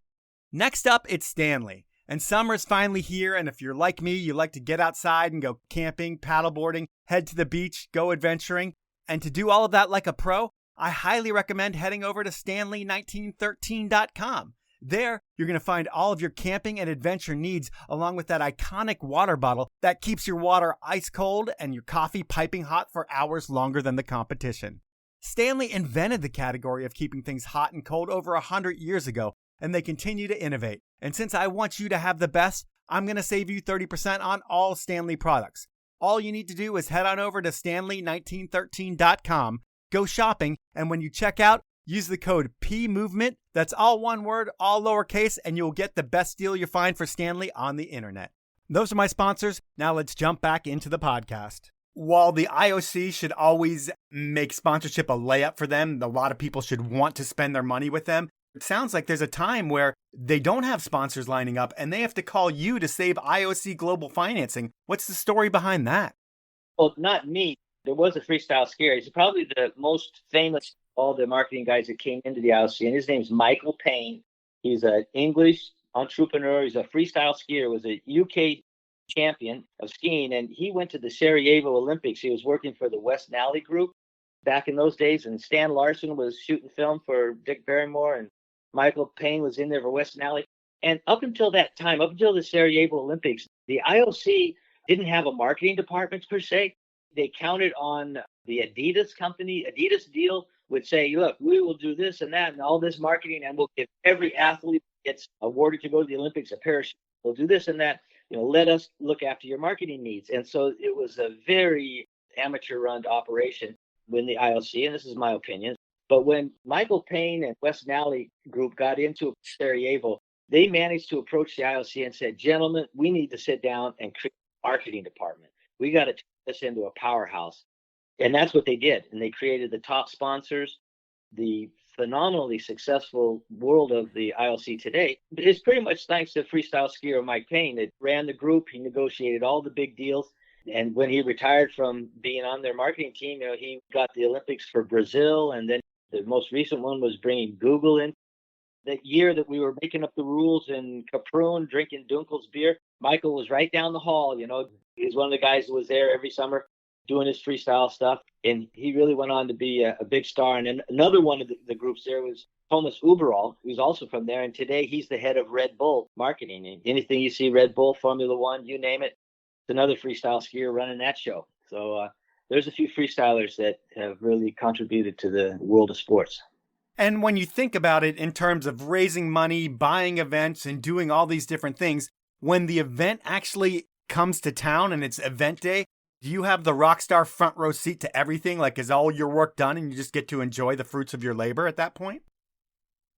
Next up, it's Stanley. And summer's finally here, and if you're like me, you like to get outside and go camping, paddleboarding, head to the beach, go adventuring. And to do all of that like a pro, I highly recommend heading over to stanley1913.com. There, you're going to find all of your camping and adventure needs, along with that iconic water bottle that keeps your water ice cold and your coffee piping hot for hours longer than the competition. Stanley invented the category of keeping things hot and cold over 100 years ago, and they continue to innovate. And since I want you to have the best, I'm going to save you 30% on all Stanley products. All you need to do is head on over to stanley1913.com, go shopping, and when you check out, use the code pmovement. That's all one word, all lowercase, and you'll get the best deal you find for Stanley on the internet. Those are my sponsors. Now let's jump back into the podcast. While the IOC should always make sponsorship a layup for them, a lot of people should want to spend their money with them. It sounds like there's a time where they don't have sponsors lining up and they have to call you to save IOC global financing. What's the story behind that? Well, not me. There was a freestyle skier. He's probably the most famous of all the marketing guys that came into the IOC, and his name's Michael Payne. He's an English entrepreneur. He's a freestyle skier. Was a UK champion of skiing, and he went to the Sarajevo Olympics. He was working for the West Nally group back in those days, and Stan Larson was shooting film for Dick Barrymore, and Michael Payne was in there for West Nally. And up until that time, up until the Sarajevo Olympics, the IOC didn't have a marketing department per se. They counted on the Adidas company. Adidas deal would say, look, we will do this and that and all this marketing, and we'll give every athlete that gets awarded to go to the Olympics a parachute. We'll do this and that. Let us look after your marketing needs. And so it was a very amateur-run operation when the IOC, and this is my opinion, but when Michael Payne and West Nally group got into Sarajevo, they managed to approach the IOC and said, gentlemen, we need to sit down and create a marketing department. We got to turn this into a powerhouse. And that's what they did. And they created the top sponsors. The phenomenally successful world of the IOC today is pretty much thanks to freestyle skier Mike Payne that ran the group. He negotiated all the big deals. And when he retired from being on their marketing team, he got the Olympics for Brazil. And then the most recent one was bringing Google in. That year that we were making up the rules in Caprone, drinking Dunkel's beer, Michael was right down the hall. He's one of the guys who was there every summer doing his freestyle stuff. And he really went on to be a big star. And then another one of the groups there was Thomas Uberall, who's also from there. And today he's the head of Red Bull marketing. And anything you see Red Bull, Formula One, you name it, it's another freestyle skier running that show. So there's a few freestylers that have really contributed to the world of sports. And when you think about it in terms of raising money, buying events, and doing all these different things, when the event actually comes to town and it's event day, do you have the rock star front row seat to everything? Like, is all your work done and you just get to enjoy the fruits of your labor at that point?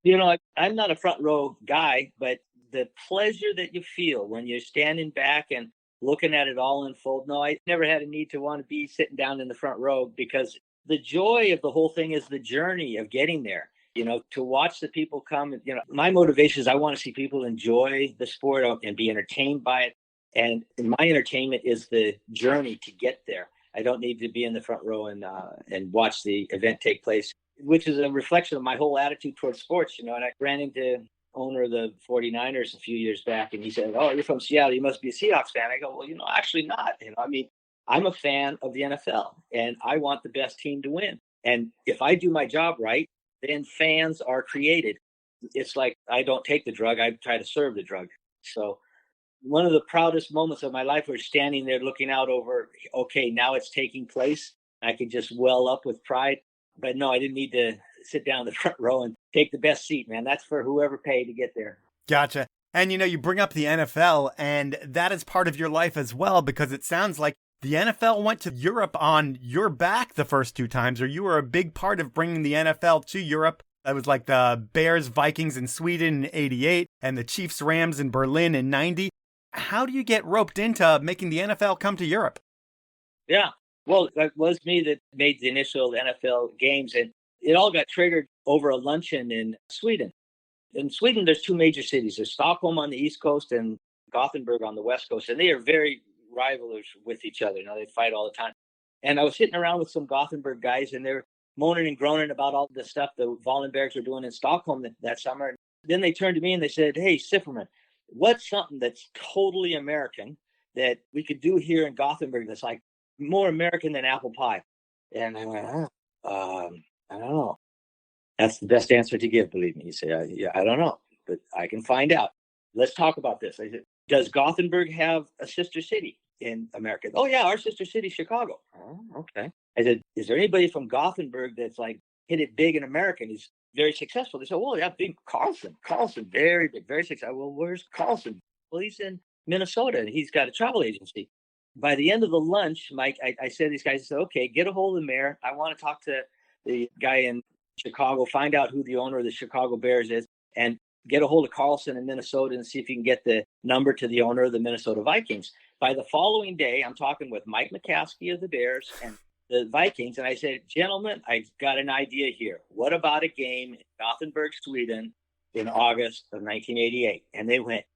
I'm not a front row guy, but the pleasure that you feel when you're standing back and looking at it all unfold. No, I never had a need to want to be sitting down in the front row, because the joy of the whole thing is the journey of getting there, to watch the people come. My motivation is I want to see people enjoy the sport and be entertained by it. And my entertainment is the journey to get there. I don't need to be in the front row and watch the event take place, which is a reflection of my whole attitude towards sports. And I ran into owner of the 49ers a few years back, and he said, "Oh, you're from Seattle. You must be a Seahawks fan." I go, "Well, actually not. I'm a fan of the NFL, and I want the best team to win. And if I do my job right, then fans are created. It's like I don't take the drug, I try to serve the drug." So one of the proudest moments of my life was standing there looking out over, okay, now it's taking place. I could just well up with pride. But no, I didn't need to sit down in the front row and take the best seat, man. That's for whoever paid to get there. Gotcha. And you bring up the NFL, and that is part of your life as well, because it sounds like the NFL went to Europe on your back the first two times, or you were a big part of bringing the NFL to Europe. That was like the Bears, Vikings in Sweden in 88 and the Chiefs, Rams in Berlin in 90. How do you get roped into making the NFL come to Europe? Yeah, well, it was me that made the initial NFL games, and it all got triggered over a luncheon in Sweden. In Sweden, there's two major cities. There's Stockholm on the East Coast and Gothenburg on the West Coast, and they are very rivalers with each other. They fight all the time. And I was sitting around with some Gothenburg guys, and they're moaning and groaning about all the stuff the Wallenbergs were doing in Stockholm that summer. And then they turned to me and they said, "Hey, Sifferman, what's something that's totally American that we could do here in Gothenburg that's like more American than apple pie?" And I went, I don't know. That's the best answer to give, believe me. You say, "Yeah, I don't know, but I can find out. Let's talk about this." I said, "Does Gothenburg have a sister city in America?" "Oh, yeah, our sister city, Chicago." "Oh, okay." I said, "Is there anybody from Gothenburg that's like hit it big in America and he's very successful?" They said, "Well, yeah, big Carlson, very big, very successful." "Well, where's Carlson?" "Well, he's in Minnesota and he's got a travel agency." By the end of the lunch, Mike, I said to these guys, I said, "Okay, get a hold of the mayor. I want to talk to the guy in Chicago, find out who the owner of the Chicago Bears is, and get a hold of Carlson in Minnesota and see if you can get the number to the owner of the Minnesota Vikings." By the following day, I'm talking with Mike McCaskey of the Bears and the Vikings. And I said, "Gentlemen, I've got an idea here. What about a game in Gothenburg, Sweden in August of 1988? And they went,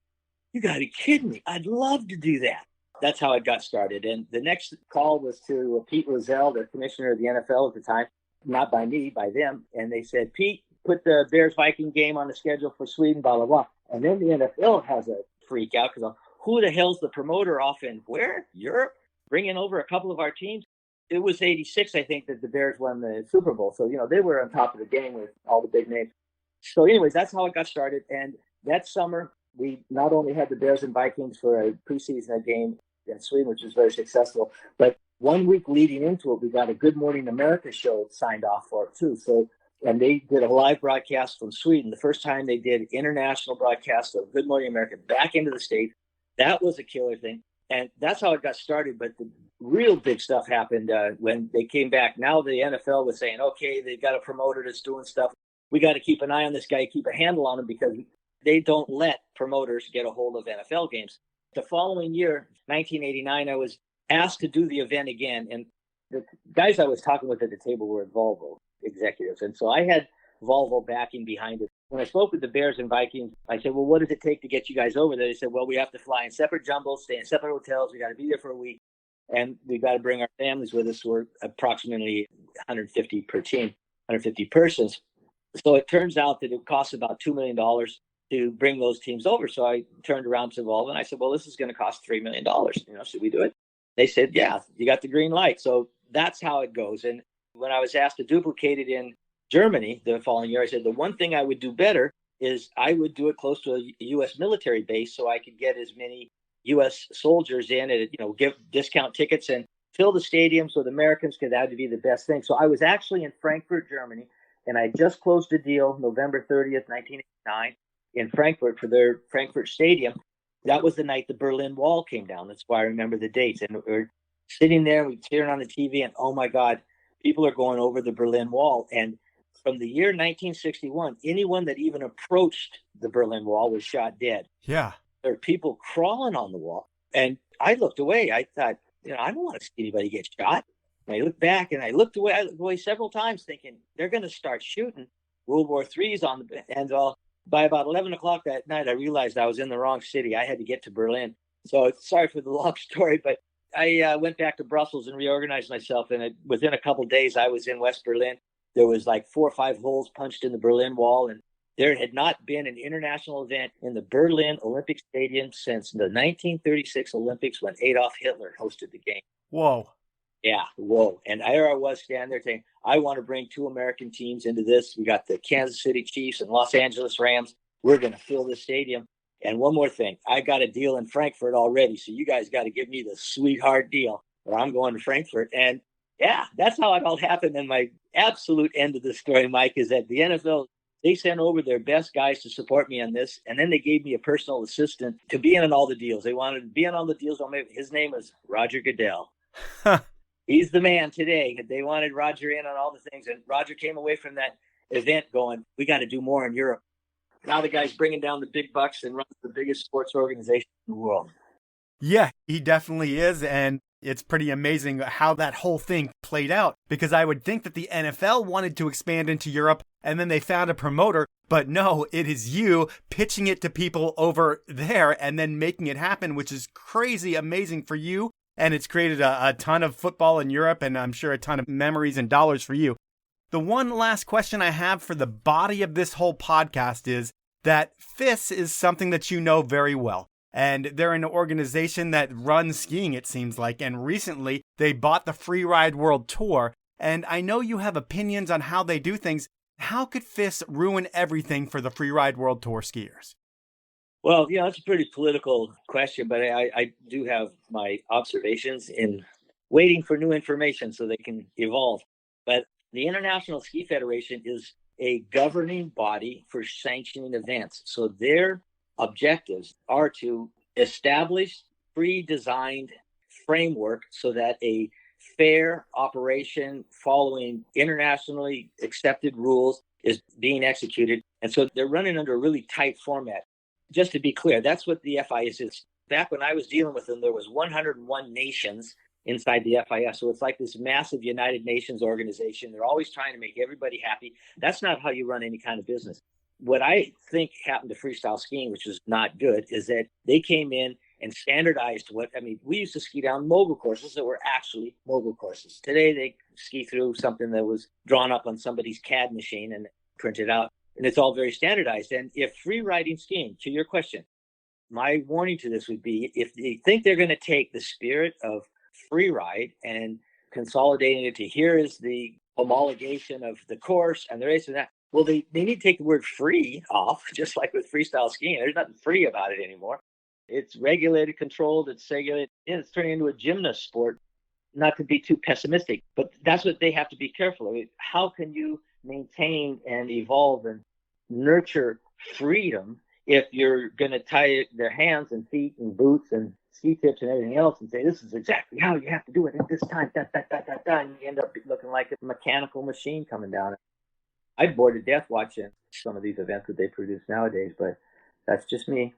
"You got to be kidding me. I'd love to do that." That's how it got started. And the next call was to Pete Rozelle, the commissioner of the NFL at the time, not by me, by them. And they said, "Pete, put the Bears-Viking game on the schedule for Sweden, blah, blah, blah." And then the NFL has a freak out because who the hell's the promoter off in where? Europe? Bringing over a couple of our teams? It was 86, I think, that the Bears won the Super Bowl. So, they were on top of the game with all the big names. So anyways, that's how it got started. And that summer, we not only had the Bears and Vikings for a preseason game in Sweden, which was very successful, but 1 week leading into it, we got a Good Morning America show signed off for it too. So, and they did a live broadcast from Sweden. The first time they did international broadcast of Good Morning America back into the States. That was a killer thing. And that's how it got started. But the real big stuff happened when they came back. Now the NFL was saying, okay, they've got a promoter that's doing stuff. We got to keep an eye on this guy, keep a handle on him, because they don't let promoters get a hold of NFL games. The following year, 1989, I was asked to do the event again. And the guys I was talking with at the table were Volvo executives. And so I had Volvo backing behind it. When I spoke with the Bears and Vikings, I said, well, what does it take to get you guys over there? They said, well, we have to fly in separate jumbos, stay in separate hotels. We got to be there for a week. And we've got to bring our families with us. We're approximately 150 per team, 150 persons. So it turns out that it costs about $2 million to bring those teams over. So I turned around to Volvo and I said, well, this is going to cost $3 million. Should we do it? They said, yeah, you got the green light. So that's how it goes. And when I was asked to duplicate it in Germany the following year, I said, the one thing I would do better is I would do it close to a U.S. military base so I could get as many U.S. soldiers in and, give discount tickets and fill the stadium so the Americans could have to be the best thing. So I was actually in Frankfurt, Germany, and I just closed a deal November 30th, 1989 in Frankfurt for their Frankfurt Stadium. That was the night the Berlin Wall came down. That's why I remember the dates. And we're sitting there, we turn on the TV, and oh my God, people are going over the Berlin Wall. And from the year 1961, anyone that even approached the Berlin Wall was shot dead. Yeah. There are people crawling on the wall. And I looked away. I thought, I don't want to see anybody get shot. And I looked back and I looked away several times thinking they're going to start shooting. World War III's on the end. Well, by about 11 o'clock that night, I realized I was in the wrong city. I had to get to Berlin. So sorry for the long story, but I went back to Brussels and reorganized myself. And within a couple of days, I was in West Berlin. There was like 4 or 5 holes punched in the Berlin Wall. And there had not been an international event in the Berlin Olympic Stadium since the 1936 Olympics when Adolf Hitler hosted the game. Whoa. Yeah, whoa. And there I was standing there saying, I want to bring 2 American teams into this. We got the Kansas City Chiefs and Los Angeles Rams. We're going to fill the stadium. And one more thing, I got a deal in Frankfurt already. So you guys got to give me the sweetheart deal or I'm going to Frankfurt. And yeah, that's how it all happened. And my absolute end of the story, Mike, is that the NFL, they sent over their best guys to support me on this. And then they gave me a personal assistant to be in on all the deals. They wanted to be on all the deals. His name is Roger Goodell. He's the man today. They wanted Roger in on all the things. And Roger came away from that event going, we got to do more in Europe. Now the guy's bringing down the big bucks and runs the biggest sports organization in the world. Yeah, he definitely is. And it's pretty amazing how that whole thing played out, because I would think that the NFL wanted to expand into Europe and then they found a promoter. But no, it is you pitching it to people over there and then making it happen, which is crazy amazing for you. And it's created a ton of football in Europe, and I'm sure a ton of memories and dollars for you. The one last question I have for the body of this whole podcast is that FIS is something that you know very well. And they're an organization that runs skiing, it seems like. And recently, they bought the Freeride World Tour. And I know you have opinions on how they do things. How could FIS ruin everything for the Freeride World Tour skiers? Well, that's a pretty political question, but I do have my observations in waiting for new information so they can evolve. But the International Ski Federation is a governing body for sanctioning events. So their objectives are to establish pre-designed framework so that a fair operation following internationally accepted rules is being executed. And so they're running under a really tight format. Just to be clear, that's what the FIS is. Back when I was dealing with them, there was 101 nations inside the FIS. So it's like this massive United Nations organization. They're always trying to make everybody happy. That's not how you run any kind of business. What I think happened to freestyle skiing, which is not good, is that they came in and standardized we used to ski down mogul courses that were actually mogul courses. Today, they ski through something that was drawn up on somebody's CAD machine and printed out. And it's all very standardized. And if free riding skiing, to your question, my warning to this would be if they think they're going to take the spirit of free ride and consolidating it to here is the homologation of the course and the race and that, well, they need to take the word free off, just like with freestyle skiing. There's nothing free about it anymore. It's regulated, controlled, it's regulated. It's turning into a gymnast sport, not to be too pessimistic, but that's what they have to be careful of. How can you maintain and evolve and nurture freedom if you're going to tie their hands and feet and boots and ski tips and everything else and say, this is exactly how you have to do it at this time, and you end up looking like a mechanical machine coming down. I'm bored to death watching some of these events that they produce nowadays, but That's just me.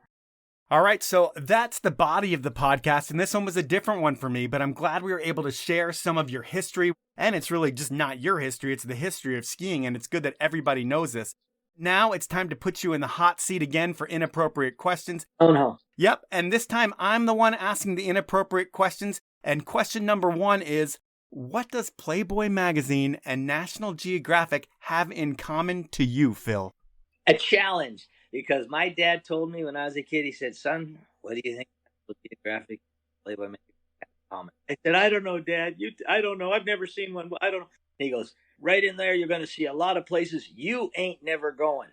All right, so that's the body of the podcast, and this one was a different one for me, but I'm glad we were able to share some of your history, and it's really just not your history, it's the history of skiing, and it's good that everybody knows this. Now it's time to put you in the hot seat again for inappropriate questions. Oh, no. Yep, and this time I'm the one asking the inappropriate questions, and question number 1 is, what does Playboy magazine and National Geographic have in common to you, Phil? A challenge. Because my dad told me when I was a kid, he said, son, what do you think of Geographic Playboy magazine? I said, I don't know, Dad. I don't know. I've never seen one. I don't know. He goes, right in there, you're going to see a lot of places you ain't never going.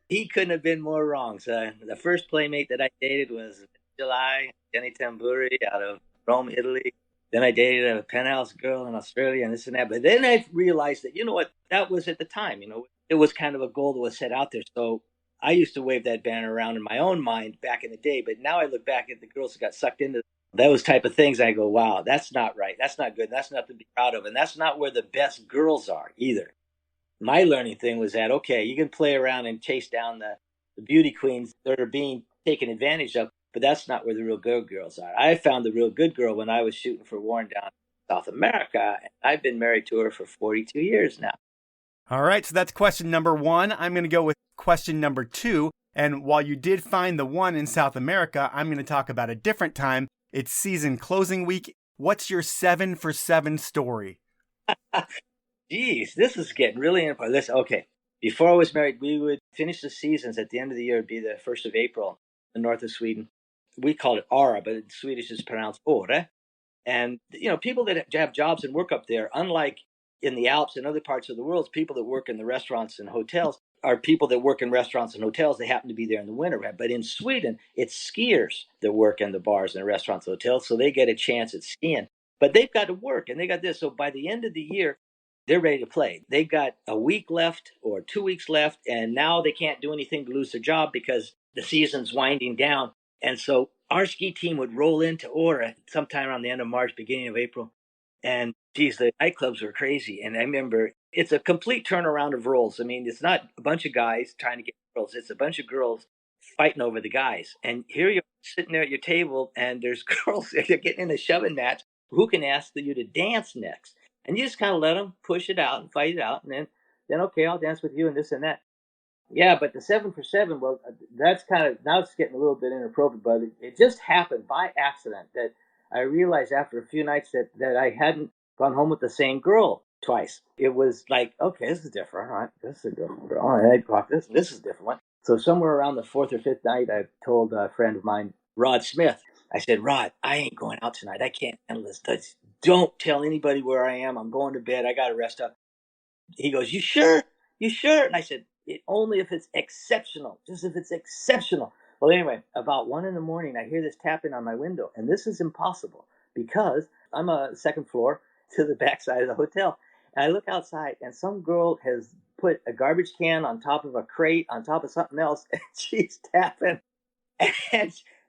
He couldn't have been more wrong. So the first playmate that I dated was July, Jenny Tamburi out of Rome, Italy. Then I dated a penthouse girl in Australia and this and that. But then I realized that, you know what, that was at the time, it was kind of a goal that was set out there. So I used to wave that banner around in my own mind back in the day, but now I look back at the girls that got sucked into those type of things. I go, wow, that's not right. That's not good. That's nothing to be proud of. And that's not where the best girls are either. My learning thing was that, okay, you can play around and chase down the beauty queens that are being taken advantage of, but that's not where the real good girls are. I found the real good girl when I was shooting for Warren down in South America, and I've been married to her for 42 years now. All right, so that's question number 1. I'm going to go with question number 2. And while you did find the one in South America, I'm going to talk about a different time. It's season closing week. What's your 7 for 7 story? Geez, this is getting really important. Listen, okay, before I was married, we would finish the seasons at the end of the year. It'd be the 1st of April in the north of Sweden. We call it Ara, but in Swedish is pronounced Ore. And, people that have jobs and work up there, unlike in the Alps and other parts of the world, people that work in the restaurants and hotels are people that work in restaurants and hotels. They happen to be there in the winter. But in Sweden, it's skiers that work in the bars and the restaurants and hotels, so they get a chance at skiing. But they've got to work, and they got this. So by the end of the year, they're ready to play. They've got a week left or 2 weeks left, and now they can't do anything to lose their job because the season's winding down. And so our ski team would roll into Ora sometime around the end of March, beginning of April. And geez, the nightclubs were crazy. And I remember it's a complete turnaround of roles. I mean, it's not a bunch of guys trying to get girls. It's a bunch of girls fighting over the guys. And here you're sitting there at your table, and there's girls that are getting in a shoving match. Who can ask you to dance next? And you just kind of let them push it out and fight it out. And then okay, I'll dance with you and this and that. Yeah, but the 7 for 7, well, that's kind of, now it's getting a little bit inappropriate, but it just happened by accident that I realized after a few nights that I hadn't gone home with the same girl twice. It was like, okay, this is different. All right, this is a different girl. All right, this is a different one. So somewhere around the 4th or 5th night, I told a friend of mine, Rod Smith, I said, Rod, I ain't going out tonight. I can't handle this. Don't tell anybody where I am. I'm going to bed. I got to rest up. He goes, you sure? You sure? And I said, only if it's exceptional. Just if it's exceptional. Well, anyway, about 1 a.m, I hear this tapping on my window. And this is impossible because I'm a second floor to the backside of the hotel. And I look outside, and some girl has put a garbage can on top of a crate, on top of something else, and she's tapping.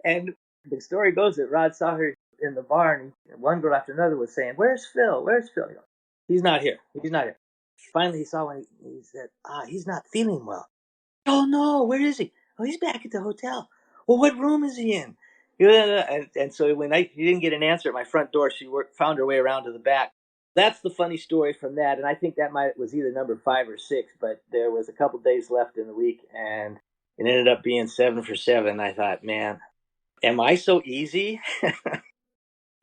And the story goes that Rod saw her in the bar, and one girl after another was saying, where's Phil? Where's Phil? He goes, he's not here. He's not here. Finally, he saw one. He said, he's not feeling well. Oh, no, where is he? Oh, he's back at the hotel. Well, what room is he in? And so when he didn't get an answer at my front door, she found her way around to the back. That's the funny story from that. And I think that was either number 5 or 6, but there was a couple days left in the week, and it ended up being 7 for 7. I thought, man, am I so easy?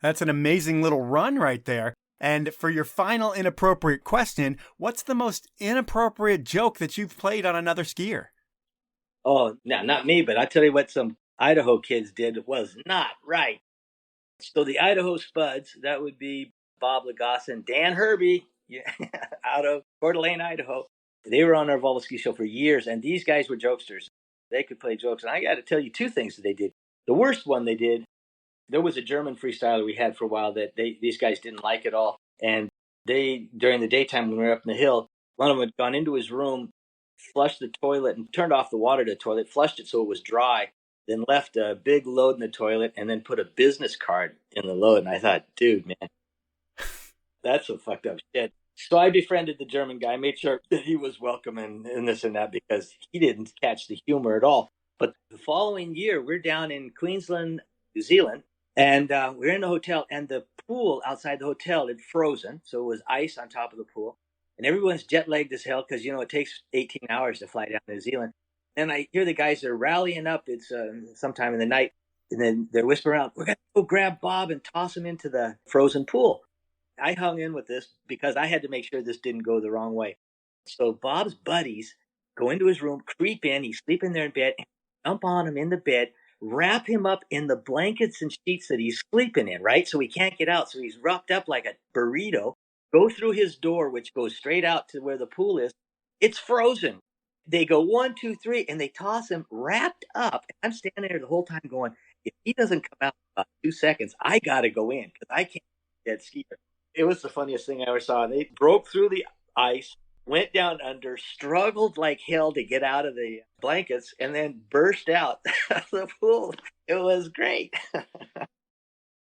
That's an amazing little run right there. And for your final inappropriate question, what's the most inappropriate joke that you've played on another skier? Oh, no, not me, but I tell you what some Idaho kids did was not right. So the Idaho Spuds, that would be Bob Lagasse and Dan Herbie out of Coeur d'Alene, Idaho. They were on our Volvo Ski Show for years, and these guys were jokesters. They could play jokes. And I got to tell you 2 things that they did. The worst one they did, there was a German freestyler we had for a while that these guys didn't like at all. And during the daytime when we were up in the hill, one of them had gone into his room, flushed the toilet and turned off the water to the toilet, flushed it so it was dry, then left a big load in the toilet and then put a business card in the load. And I thought, dude, man, that's some fucked up shit. So I befriended the German guy, made sure that he was welcome and this and that because he didn't catch the humor at all. But the following year, we're down in Queensland, New Zealand, and we're in the hotel, and the pool outside the hotel had frozen, so it was ice on top of the pool, and everyone's jet-lagged as hell because, it takes 18 hours to fly down to New Zealand. And I hear the guys are rallying up. It's sometime in the night, and then they're whispering around, we're going to go grab Bob and toss him into the frozen pool. I hung in with this because I had to make sure this didn't go the wrong way. So Bob's buddies go into his room, creep in, he's sleeping there in bed, and jump on him in the bed, wrap him up in the blankets and sheets that he's sleeping in, right? So he can't get out. So he's wrapped up like a burrito, go through his door, which goes straight out to where the pool is. It's frozen. They go 1, 2, 3, and they toss him wrapped up. I'm standing there the whole time going, if he doesn't come out in about 2 seconds, I got to go in because I can't get skier. It was the funniest thing I ever saw. They broke through the ice, went down under, struggled like hell to get out of the blankets, and then burst out of the pool. It was great.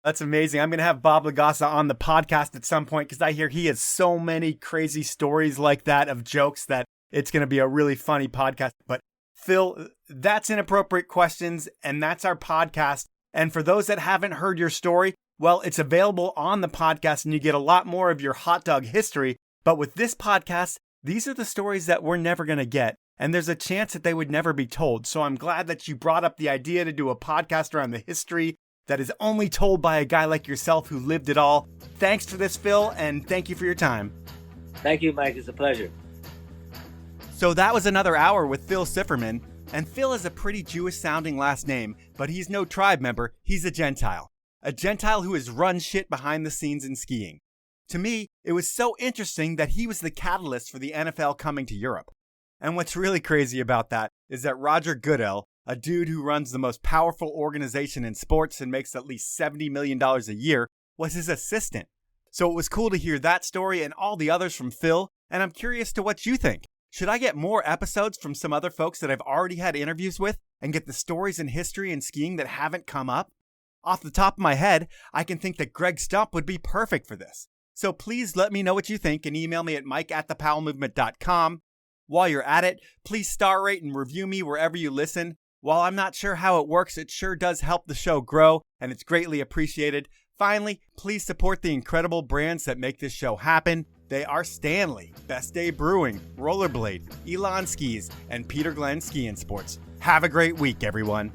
That's amazing. I'm going to have Bob Lagasa on the podcast at some point because I hear he has so many crazy stories like that of jokes that it's going to be a really funny podcast. But Phil, that's Inappropriate Questions, and that's our podcast. And for those that haven't heard your story, well, it's available on the podcast and you get a lot more of your hot dog history. But with this podcast, these are the stories that we're never going to get. And there's a chance that they would never be told. So I'm glad that you brought up the idea to do a podcast around the history that is only told by a guy like yourself who lived it all. Thanks for this, Phil, and thank you for your time. Thank you, Mike. It's a pleasure. So that was another hour with Phil Sifferman. And Phil is a pretty Jewish-sounding last name, but he's no tribe member. He's a Gentile. A Gentile who has run shit behind the scenes in skiing. To me, it was so interesting that he was the catalyst for the NFL coming to Europe. And what's really crazy about that is that Roger Goodell, a dude who runs the most powerful organization in sports and makes at least $70 million a year, was his assistant. So it was cool to hear that story and all the others from Phil, and I'm curious to what you think. Should I get more episodes from some other folks that I've already had interviews with and get the stories and history in skiing that haven't come up? Off the top of my head, I can think that Greg Stump would be perfect for this. So please let me know what you think and email me at mike@thepowellmovement.com. While you're at it, please star rate and review me wherever you listen. While I'm not sure how it works, it sure does help the show grow, and it's greatly appreciated. Finally, please support the incredible brands that make this show happen. They are Stanley, Best Day Brewing, Rollerblade, Elan Skis, and Peter Glenn Ski and Sports. Have a great week, everyone.